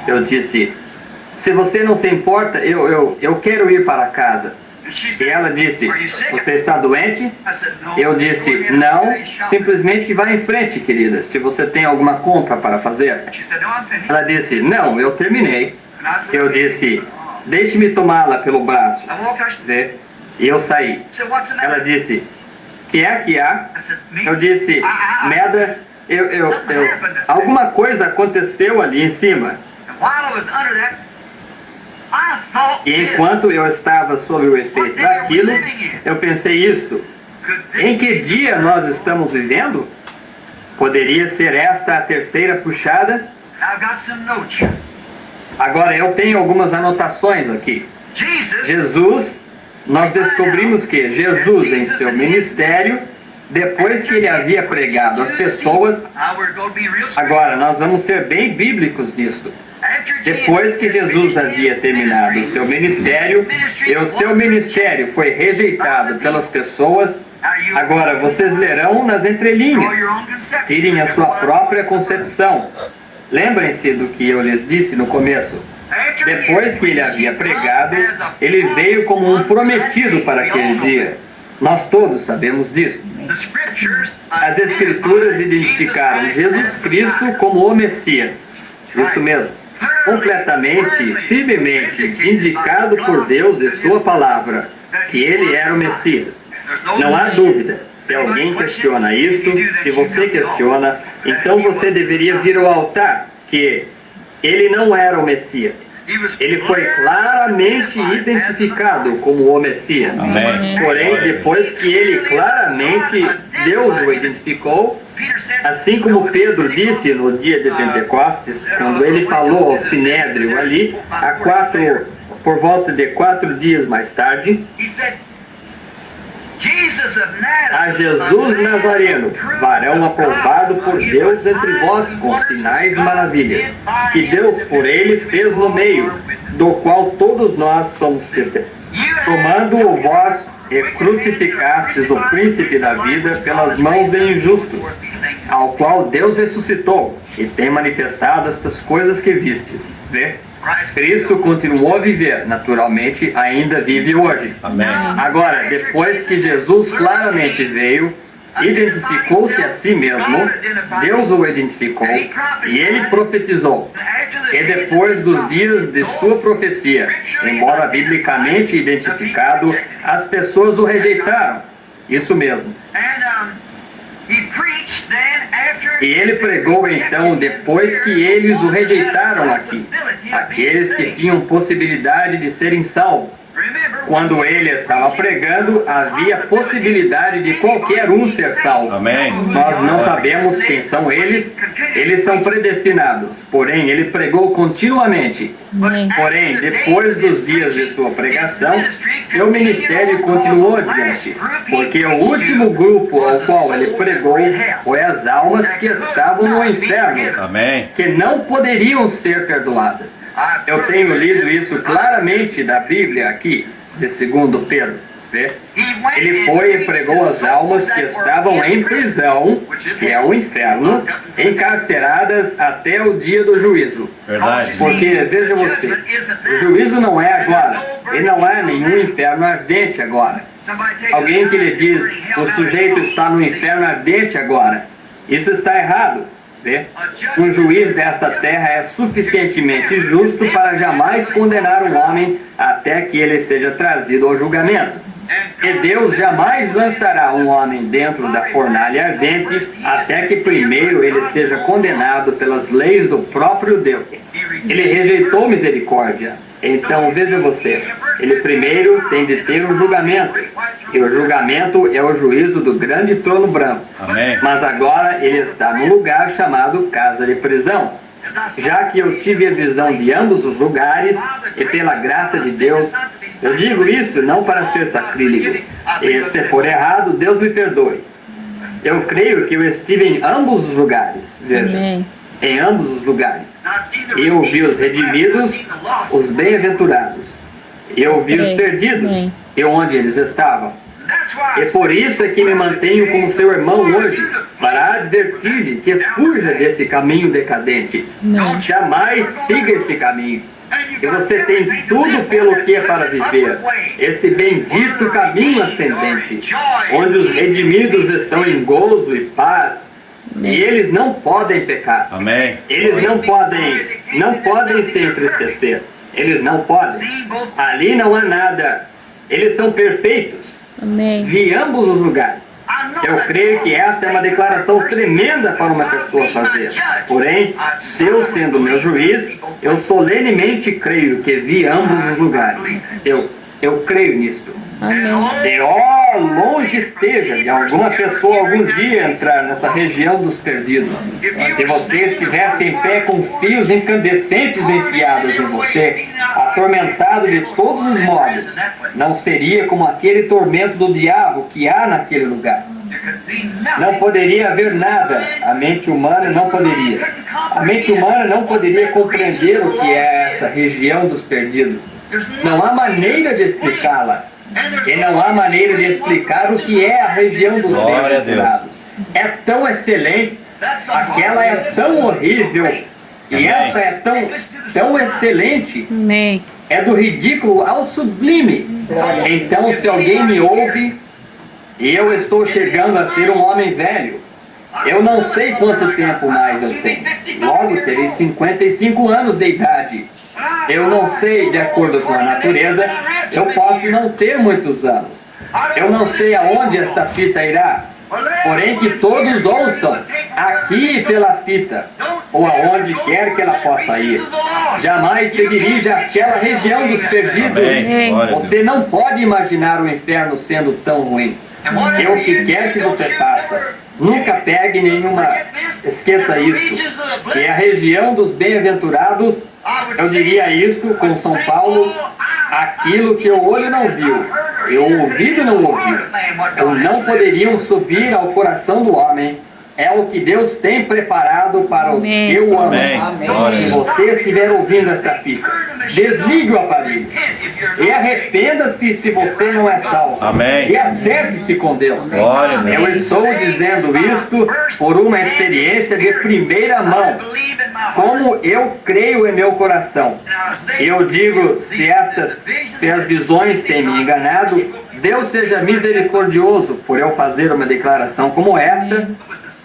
Eu disse, se você não se importa, eu quero ir para casa. E ela disse, você está doente? Eu disse, não, simplesmente vá em frente, querida, se você tem alguma compra para fazer. Ela disse, não, eu terminei. Eu disse, deixe-me tomá-la pelo braço. E eu saí. Ela disse, que é que há? Eu disse, Meda, alguma coisa aconteceu ali em cima. E enquanto eu estava sob o efeito daquilo, eu pensei isto. Em que dia nós estamos vivendo? Poderia ser esta a terceira puxada? Agora eu tenho algumas anotações aqui. Jesus, nós descobrimos que Jesus em seu ministério, depois que ele havia pregado às pessoas, agora nós vamos ser bem bíblicos nisto. Depois que Jesus havia terminado o seu ministério, e o seu ministério foi rejeitado pelas pessoas, agora vocês lerão nas entrelinhas, tirem a sua própria concepção. Lembrem-se do que eu lhes disse no começo. Depois que ele havia pregado, ele veio como um prometido para aquele dia. Nós todos sabemos disso. As Escrituras identificaram Jesus Cristo como o Messias. Isso mesmo. Completamente, firmemente indicado por Deus e sua palavra, que ele era o Messias. Não há dúvida. Se alguém questiona isso, se você questiona, então você deveria vir ao altar, que ele não era o Messias. Ele foi claramente identificado como o Messias. Amém. Porém, depois que ele claramente, Deus o identificou, assim como Pedro disse no dia de Pentecostes, quando ele falou ao Sinédrio ali, por volta de 4 dias mais tarde, a Jesus Nazareno, varão aprovado por Deus entre vós com sinais e maravilhas, que Deus por ele fez no meio, do qual todos nós somos testemunhas. Tomando-o vós e crucificastes o príncipe da vida pelas mãos de injustos, ao qual Deus ressuscitou, e tem manifestado estas coisas que vistes. Vê? Cristo continuou a viver, naturalmente, ainda vive hoje. Amém. Agora, depois que Jesus claramente veio, identificou-se a si mesmo, Deus o identificou, e ele profetizou. E depois dos dias de sua profecia, embora biblicamente identificado, as pessoas o rejeitaram. Isso mesmo. E ele pregou então, depois que eles o rejeitaram aqui, aqueles que tinham possibilidade de serem salvos. Quando ele estava pregando, havia possibilidade de qualquer um ser salvo. Amém. Nós não sabemos quem são eles são predestinados. Porém, ele pregou continuamente. Amém. Porém, depois dos dias de sua pregação, seu ministério continuou adiante, porque o último grupo ao qual ele pregou foi as almas que estavam no inferno, Amém. que não poderiam ser perdoadas. Eu tenho lido isso claramente da Bíblia aqui, de 2 Pedro. Vê? Ele foi e pregou as almas que estavam em prisão, que é o inferno, encarceradas até o dia do juízo. Verdade. Porque, veja você, o juízo não é agora, e não há nenhum inferno ardente agora. Alguém que lhe diz, o sujeito está no inferno ardente agora, isso está errado. Vê? Um juiz desta terra é suficientemente justo para jamais condenar um homem até que ele seja trazido ao julgamento. E Deus jamais lançará um homem dentro da fornalha ardente até que primeiro ele seja condenado pelas leis do próprio Deus. Ele rejeitou misericórdia. Então, veja você, ele primeiro tem de ter um julgamento. E o julgamento é o juízo do grande trono branco. Amém. Mas agora ele está num lugar chamado casa de prisão. Já que eu tive a visão de ambos os lugares, e pela graça de Deus, eu digo isso não para ser sacrílego. E se for errado, Deus me perdoe. Eu creio que eu estive em ambos os lugares. Veja, Amém. em ambos os lugares. Eu vi os redimidos, os bem-aventurados. Eu vi os perdidos, Amém. e onde eles estavam. E por isso é que me mantenho como seu irmão hoje, para advertir-lhe que fuja desse caminho decadente. Não. Jamais siga esse caminho. E você tem tudo pelo que é para viver. Esse bendito caminho ascendente, onde os redimidos estão em gozo e paz, e eles não podem pecar. Amém. Eles não podem se entristecer. Eles não podem. Ali não há nada. Eles são perfeitos. Amém. Vi ambos os lugares. Eu creio que esta é uma declaração tremenda para uma pessoa fazer. Porém, Deus sendo meu juiz, eu solenemente creio que vi ambos os lugares. Eu creio nisto. Amém. E ó, longe esteja de alguma pessoa algum dia entrar nessa região dos perdidos. Se você estivesse em pé com fios incandescentes enfiados em você, atormentado de todos os modos, não seria como aquele tormento do diabo que há naquele lugar. Não poderia haver nada. A mente humana não poderia. A mente humana não poderia compreender o que é essa região dos perdidos. Não há maneira de explicá-la. E não há maneira de explicar o que é a região dos Glória a bem-aventurados. É tão excelente, aquela é tão horrível, e essa é tão excelente. Amém. É do ridículo ao sublime. Então, se alguém me ouve, e eu estou chegando a ser um homem velho, eu não sei quanto tempo mais eu tenho. Logo terei 55 anos de idade. Eu não sei, de acordo com a natureza, eu posso não ter muitos anos. Eu não sei aonde esta fita irá. Porém que todos ouçam, aqui pela fita, ou aonde quer que ela possa ir. jamais se dirija àquela região dos perdidos. Amém. Glória a Deus. Você não pode imaginar o inferno sendo tão ruim. É o que quer que você faça. Nunca pegue nenhuma... Esqueça isso. Que é a região dos bem-aventurados, eu diria isso com São Paulo, aquilo que o olho não viu, e o ouvido não ouviu, ou não poderiam subir ao coração do homem. É o que Deus tem preparado para os que o amam. Amém. Se você estiver ouvindo esta fita, desligue o aparelho e arrependa-se se você não é salvo. Amém. E acerte-se com Deus. Glória a Deus. Eu estou dizendo isto por uma experiência de primeira mão. Como eu creio em meu coração. Eu digo, se as visões têm me enganado, Deus seja misericordioso por eu fazer uma declaração como esta,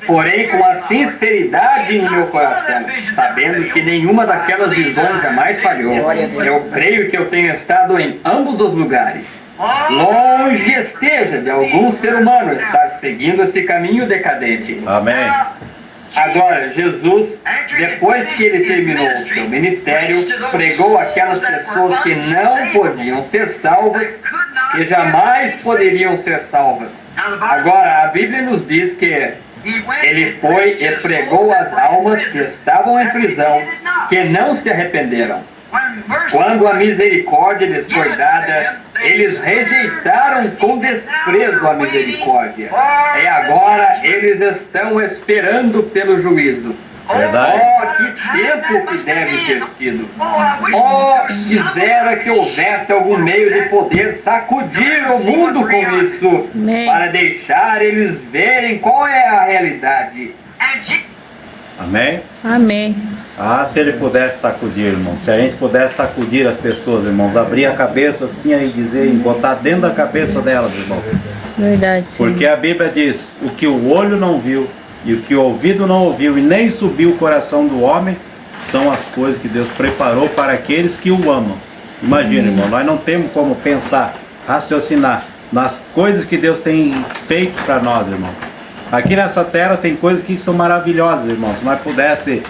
porém com a sinceridade em meu coração, sabendo que nenhuma daquelas visões jamais falhou. Eu creio que eu tenho estado em ambos os lugares. Longe esteja de algum ser humano estar seguindo esse caminho decadente. Amém. Agora, Jesus, depois que ele terminou o seu ministério, pregou aquelas pessoas que não podiam ser salvas, que jamais poderiam ser salvas. Agora, a Bíblia nos diz que ele foi e pregou às almas que estavam em prisão, que não se arrependeram. Quando a misericórdia lhes foi dada, eles rejeitaram com desprezo a misericórdia. E agora eles estão esperando pelo juízo. Verdade. Oh, que tempo que deve ter sido. Oh, quisera que houvesse algum meio de poder sacudir o mundo com isso, Amém. para deixar eles verem qual é a realidade. Amém. Amém. Ah, se ele pudesse sacudir, irmão. Se a gente pudesse sacudir as pessoas, irmãos, abrir a cabeça assim aí, dizer, e botar dentro da cabeça delas, irmão. Verdade, Senhor. Porque a Bíblia diz, o que o olho não viu, e o que o ouvido não ouviu, e nem subiu o coração do homem, são as coisas que Deus preparou para aqueles que o amam. Imagina, irmão, nós não temos como pensar, raciocinar nas coisas que Deus tem feito para nós, irmão. Aqui nessa terra tem coisas que são maravilhosas, irmão. Se nós pudéssemos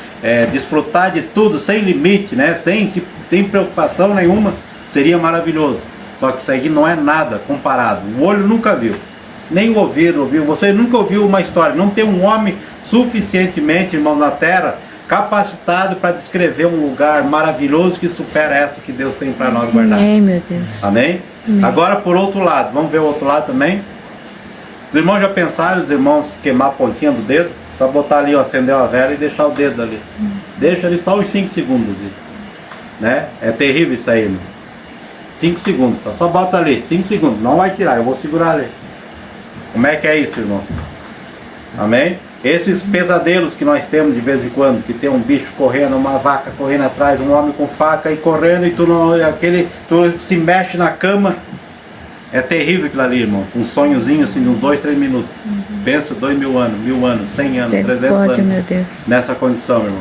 desfrutar de tudo sem limite, né? Sem preocupação nenhuma, seria maravilhoso. Só que isso aí não é nada comparado. O olho nunca viu, nem o ouvido ouviu. Você nunca ouviu uma história. Não tem um homem suficientemente, irmão, na terra, capacitado para descrever um lugar maravilhoso que supera essa que Deus tem para nós guardar. Amém, meu Deus. Amém? Amém. Agora por outro lado, vamos ver o outro lado também. Os irmãos já pensaram, os irmãos, queimar a pontinha do dedo? Só botar ali, ó, acender uma vela e deixar o dedo ali. Deixa ali só uns 5 segundos. Né? É terrível isso aí, irmão. 5 segundos, só bota ali, 5 segundos. Não vai tirar, eu vou segurar ali. Como é que é isso, irmão? Amém? Esses pesadelos que nós temos de vez em quando, que tem um bicho correndo, uma vaca correndo atrás, um homem com faca e correndo, e tu se mexe na cama. É terrível aquilo ali, irmão. Um sonhozinho assim de uns 2, 3 minutos. Pensa 2.000 anos, 1.000 anos, 100 anos, 300 Misericórdia, anos. meu Deus. Nessa condição, irmão.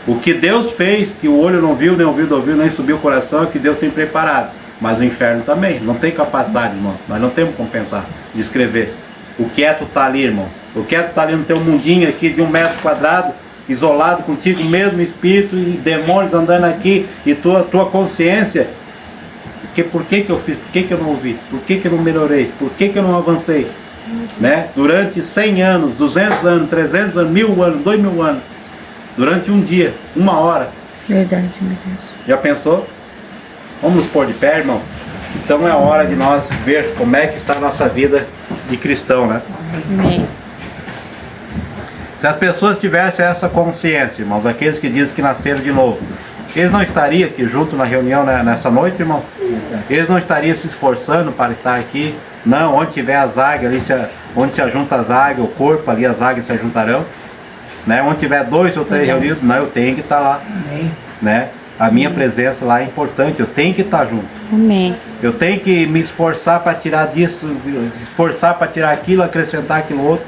O que Deus fez, que o olho não viu, nem o ouvido ouviu, nem subiu o coração, é que Deus tem preparado. Mas o inferno também. Não tem capacidade, irmão. Nós não temos como pensar, descrever. O quieto está ali, irmão. O quieto está ali no teu mundinho aqui de 1 metro quadrado, isolado contigo, mesmo espírito e demônios andando aqui, e tua consciência. Por que eu fiz? Por que eu não ouvi? Por que eu não melhorei? Por que eu não avancei? Né? Durante 100 anos, 200 anos, 300 anos, 1.000 anos, 2.000 anos. Durante um dia, 1 hora. Verdade, meu Deus. Já pensou? Vamos nos pôr de pé, irmão? Então é a hora de nós ver como é que está a nossa vida de cristão, né? Amém. Se as pessoas tivessem essa consciência, irmãos, aqueles que dizem que nasceram de novo, eles não estariam aqui junto na reunião, né, nessa noite, irmão? Eles não estariam se esforçando para estar aqui? Não, onde tiver as águias, ali onde se ajunta as águias, o corpo, ali as águias se ajuntarão. Né? Onde tiver 2 ou 3 reunidos, não, eu tenho que estar lá. Né? A minha presença lá é importante, eu tenho que estar junto. Amém. Eu tenho que me esforçar para tirar disso, esforçar para tirar aquilo, acrescentar aquilo outro.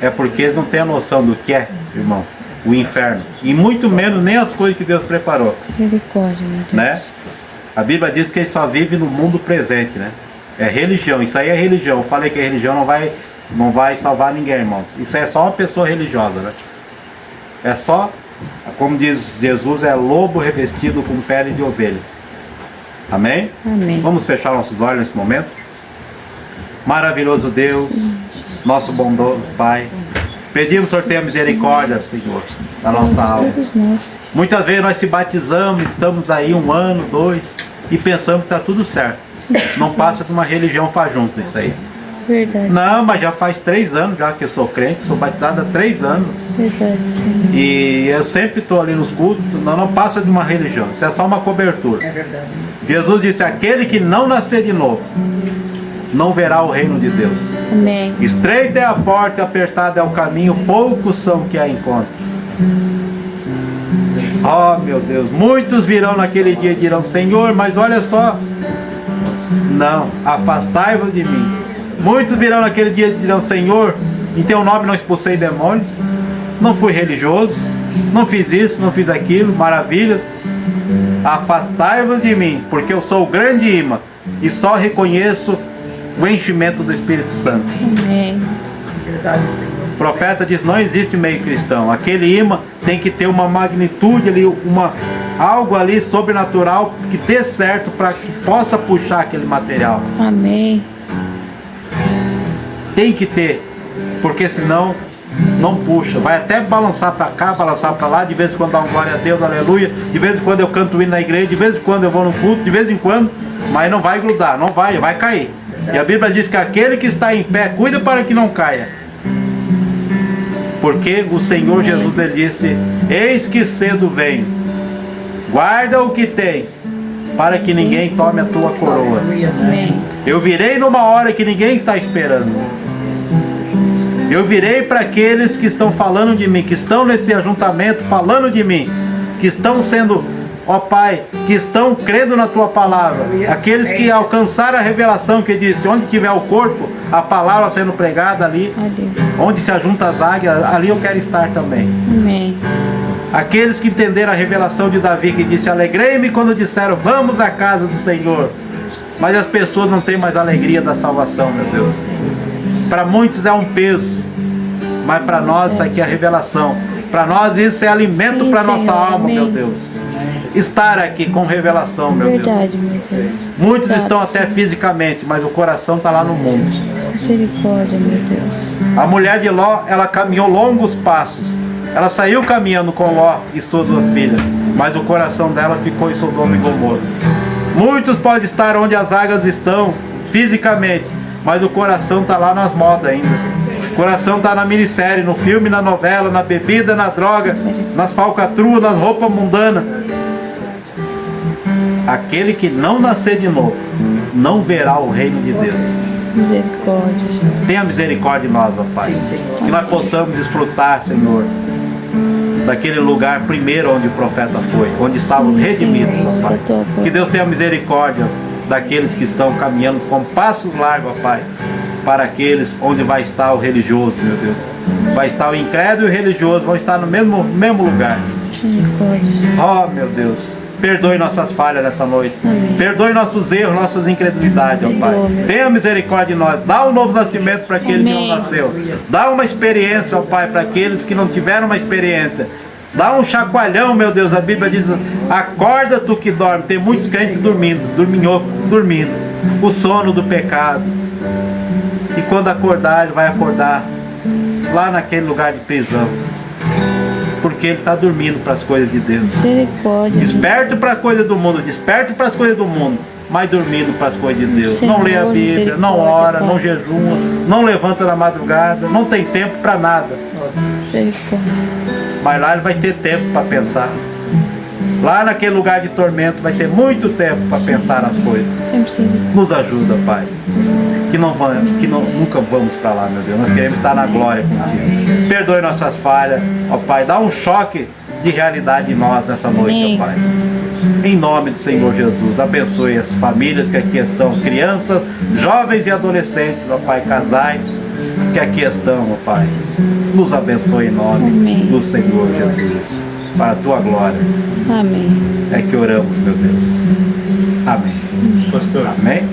É porque eles não têm a noção do que é, irmão, o inferno. E muito menos nem as coisas que Deus preparou. Misericórdia, meu Deus. Né? A Bíblia diz que ele só vive no mundo presente, né? É religião, isso aí é religião. Eu falei que a religião não vai salvar ninguém, irmão. Isso é só uma pessoa religiosa, né? É só Como diz Jesus, é lobo revestido com pele de ovelha. Amém? Amém. Vamos fechar nossos olhos nesse momento. Maravilhoso Deus, nosso bondoso Pai, pedimos que o Senhor tenha misericórdia, Senhor, da nossa alma. Todos nós. Muitas vezes nós se batizamos, estamos aí 1 ano, 2, e pensamos que está tudo certo. Não passa de uma religião fajunta isso aí. Verdade. Não, mas já faz 3 anos já que eu sou crente, sou batizado há 3 anos. Verdade, Senhor. E eu sempre estou ali nos cultos, não passa de uma religião, isso é só uma cobertura. É verdade. Jesus disse, aquele que não nascer de novo, não verá o reino de Deus. Amém. Estreita é a porta, apertado é o caminho, poucos são que a encontram. Oh meu Deus, muitos virão naquele dia e dirão, Senhor, mas olha só. Não, afastai-vos de mim. Muitos virão naquele dia e dirão, Senhor, em teu nome não expulsei demônios, não fui religioso, não fiz isso, não fiz aquilo, maravilha. Afastai-vos de mim, porque eu sou o grande imã e só reconheço o enchimento do Espírito Santo. Amém. Verdade. O profeta diz, não existe meio cristão. Aquele imã tem que ter uma magnitude ali, algo ali sobrenatural que dê certo para que possa puxar aquele material. Amém. Tem que ter, porque senão não puxa. Vai até balançar para cá, balançar para lá, de vez em quando dá um glória a Deus, aleluia. De vez em quando eu canto o hino na igreja, de vez em quando eu vou no culto, de vez em quando, mas não vai grudar, não vai cair. E a Bíblia diz que aquele que está em pé, cuida para que não caia. Porque o Senhor Jesus ele disse, eis que cedo venho, guarda o que tens, para que ninguém tome a tua coroa. Amém. Eu virei numa hora que ninguém está esperando. Eu virei para aqueles que estão falando de mim, que estão nesse ajuntamento falando de mim, que estão sendo, ó Pai, que estão crendo na tua palavra. Aqueles que alcançaram a revelação que disse, onde tiver o corpo, a palavra sendo pregada ali, onde se ajunta as águias, ali eu quero estar também. Amém. Aqueles que entenderam a revelação de Davi, que disse, alegrei-me quando disseram, vamos à casa do Senhor. Mas as pessoas não têm mais alegria da salvação, meu Deus. Para muitos é um peso, mas para nós isso aqui é a revelação. Para nós isso é alimento para nossa Senhor, alma, amém. meu Deus. Estar aqui com revelação, meu Deus. Verdade, meu Deus. Muitos Verdade, estão até fisicamente, mas o coração está lá no mundo. Misericórdia, meu Deus. A mulher de Ló, ela caminhou longos passos. Ela saiu caminhando com Ló e sua 2 filhas, mas o coração dela ficou em Sodoma e Gomorra. Muitos podem estar onde as águias estão, fisicamente, mas o coração está lá nas modas ainda. O coração está na minissérie, no filme, na novela, na bebida, na droga, nas falcatruas, nas roupas mundanas. Aquele que não nascer de novo, não verá o reino de Deus. Misericórdia, Jesus. Tenha misericórdia de nós, ó Pai. Que nós possamos desfrutar, Senhor, daquele lugar primeiro onde o profeta foi, onde estavam redimidos, ó Pai. Que Deus tenha misericórdia daqueles que estão caminhando com passos largos, ó Pai, para aqueles onde vai estar o religioso, meu Deus. Vai estar o incrédulo e o religioso, vão estar no mesmo lugar. Misericórdia, Jesus. Oh, meu Deus. Perdoe nossas falhas nessa noite. Amém. Perdoe nossos erros, nossas incredulidades, ó Pai. Perdoa, meu Tenha misericórdia de nós. Dá um novo nascimento para aquele que não Amém. nasceu. Dá uma experiência, ó Pai, para aqueles que não tiveram uma experiência. Dá um chacoalhão, meu Deus. A Bíblia diz, acorda tu que dorme. Tem muitos crentes dormindo, dormindo. O sono do pecado. E quando acordar, ele vai acordar lá naquele lugar de prisão. Porque ele está dormindo para as coisas de Deus. Misericórdia. Desperto para as coisas do mundo, desperto para as coisas do mundo, mas dormindo para as coisas de Deus. Senhor, Não lê a Bíblia, não ora, misericórdia, não Pai. jejua, não levanta na madrugada, não tem tempo para nada. Misericórdia. Mas lá ele vai ter tempo para pensar. Lá naquele lugar de tormento vai ter muito tempo para pensar nas coisas. Nos ajuda, Pai. Que nunca vamos para lá, meu Deus. Nós queremos estar na glória contigo. Perdoe nossas falhas, ó Pai. Dá um choque de realidade em nós nessa noite, Amém. ó Pai. Em nome do Senhor Jesus, abençoe as famílias que aqui estão, crianças, jovens e adolescentes, ó Pai, casais que aqui estão, ó Pai. Nos abençoe em nome Amém. do Senhor Jesus, para a tua glória. Amém. É que oramos, meu Deus. Amém. Pastor, Amém?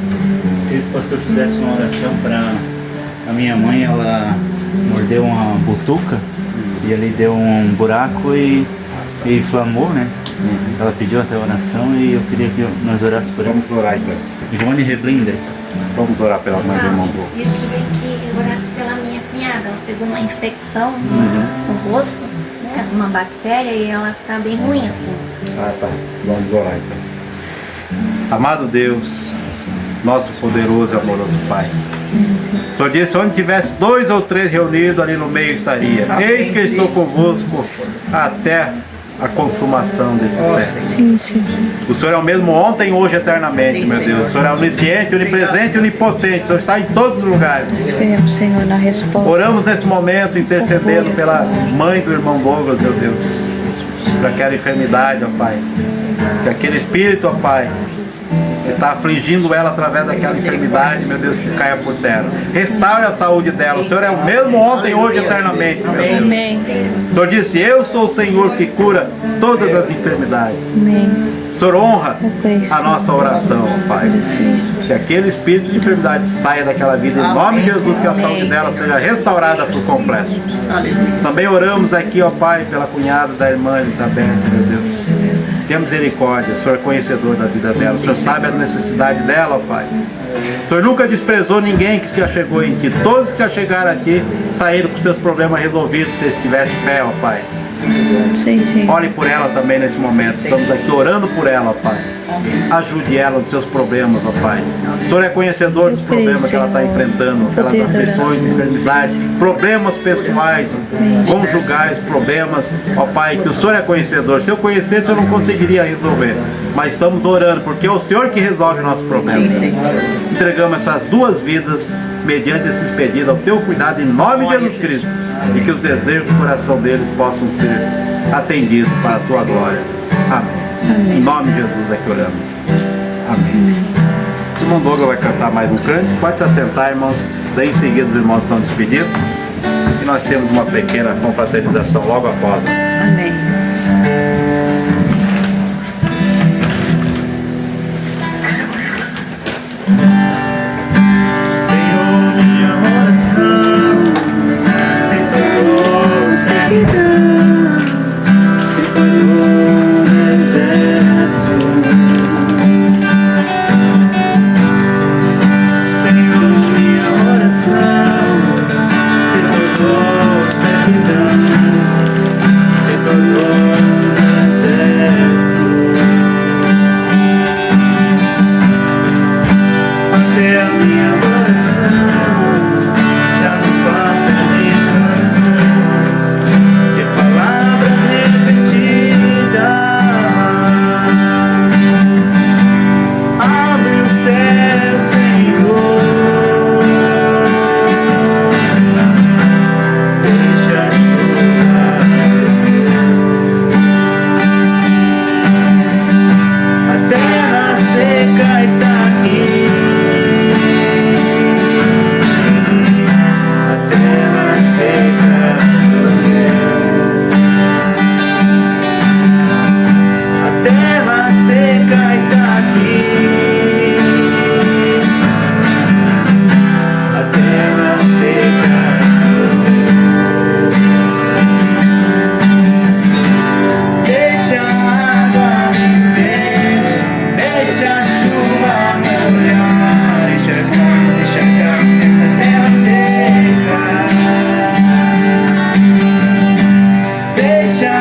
queria que o pastor fizesse uma oração para a minha mãe. Ela mordeu uma butuca e ali deu um buraco e e inflamou, né? Ela pediu até oração e eu queria que nós orássemos por ela. Vamos orar então. Ivone Reblinder. Vamos orar pela mãe do irmão Douglas. E eu queria que orasse pela minha cunhada. Ela pegou uma infecção no rosto, né? Uma bactéria e ela tá bem ruim assim. Ah, tá. Vamos orar então. Amado Deus, nosso poderoso e amoroso Pai. O Senhor disse, onde tivesse 2 ou 3 reunidos, ali no meio estaria. Eis que estou convosco até a consumação desse século. Sim, sim. O Senhor é o mesmo ontem, hoje, eternamente, meu Deus. O Senhor é onisciente, onipresente e onipotente. O Senhor está em todos os lugares. Esperamos, Senhor, na resposta. Oramos nesse momento, intercedendo pela mãe do irmão Douglas, meu Deus. Por aquela enfermidade, ó Pai. Que aquele espírito, ó Pai, está afligindo ela através daquela enfermidade, meu Deus, que caia por terra. Restaure a saúde dela. O Senhor é o mesmo ontem, hoje, eternamente, meu Deus. Amém. O Senhor disse, eu sou o Senhor que cura todas as enfermidades. Amém. O Senhor honra a nossa oração, ó Pai. Que aquele espírito de enfermidade saia daquela vida, em nome de Jesus, que a saúde dela seja restaurada por completo. Também oramos aqui, ó Pai, pela cunhada da irmã Elizabeth, meu Deus. Tenha misericórdia, o Senhor é conhecedor da vida dela, o Senhor sabe a necessidade dela, ó Pai. O Senhor nunca desprezou ninguém que se achegou em Ti. Todos que se achegaram aqui saíram com seus problemas resolvidos, se eles tivessem fé, ó Pai. Sim, sim. Ore por ela também nesse momento. Estamos aqui orando por ela, ó Pai. Ajude ela nos seus problemas, ó Pai. O Senhor é conhecedor dos problemas que ela está enfrentando, pelas aflições, enfermidades, problemas pessoais, conjugais, problemas, ó Pai, que o Senhor é conhecedor. Se eu conhecesse, eu não conseguiria resolver. Mas estamos orando, porque é o Senhor que resolve nossos problemas. Entregamos essas 2 vidas, mediante esses pedidos, ao Teu cuidado, em nome de Jesus Cristo. E que os desejos do coração deles possam ser atendidos para a Tua glória. Amém. Em nome de Jesus é que oramos. Amém. O irmão Douglas vai cantar mais um canto. Pode se assentar, irmãos. Daí em seguida os irmãos estão despedidos. E nós temos uma pequena confraternização logo após. Amém. Senhor, minha oração se tornou servidão, se tornou deserto. Senhor, minha oração se tornou servidão, se tornou deserto. Até a minha oração já não passa de canções, de palavras repetidas. Abre o céu, Senhor, deixa a chuva descer. A terra seca está aqui. A terra seca sou eu. A terra seca está aqui. A terra seca sou eu. Deixa a água descer, deixa a chuva molhar, enxergar essa terra seca. Deixa a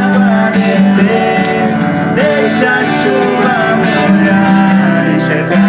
água descer, deixa a chuva molhar, enxergar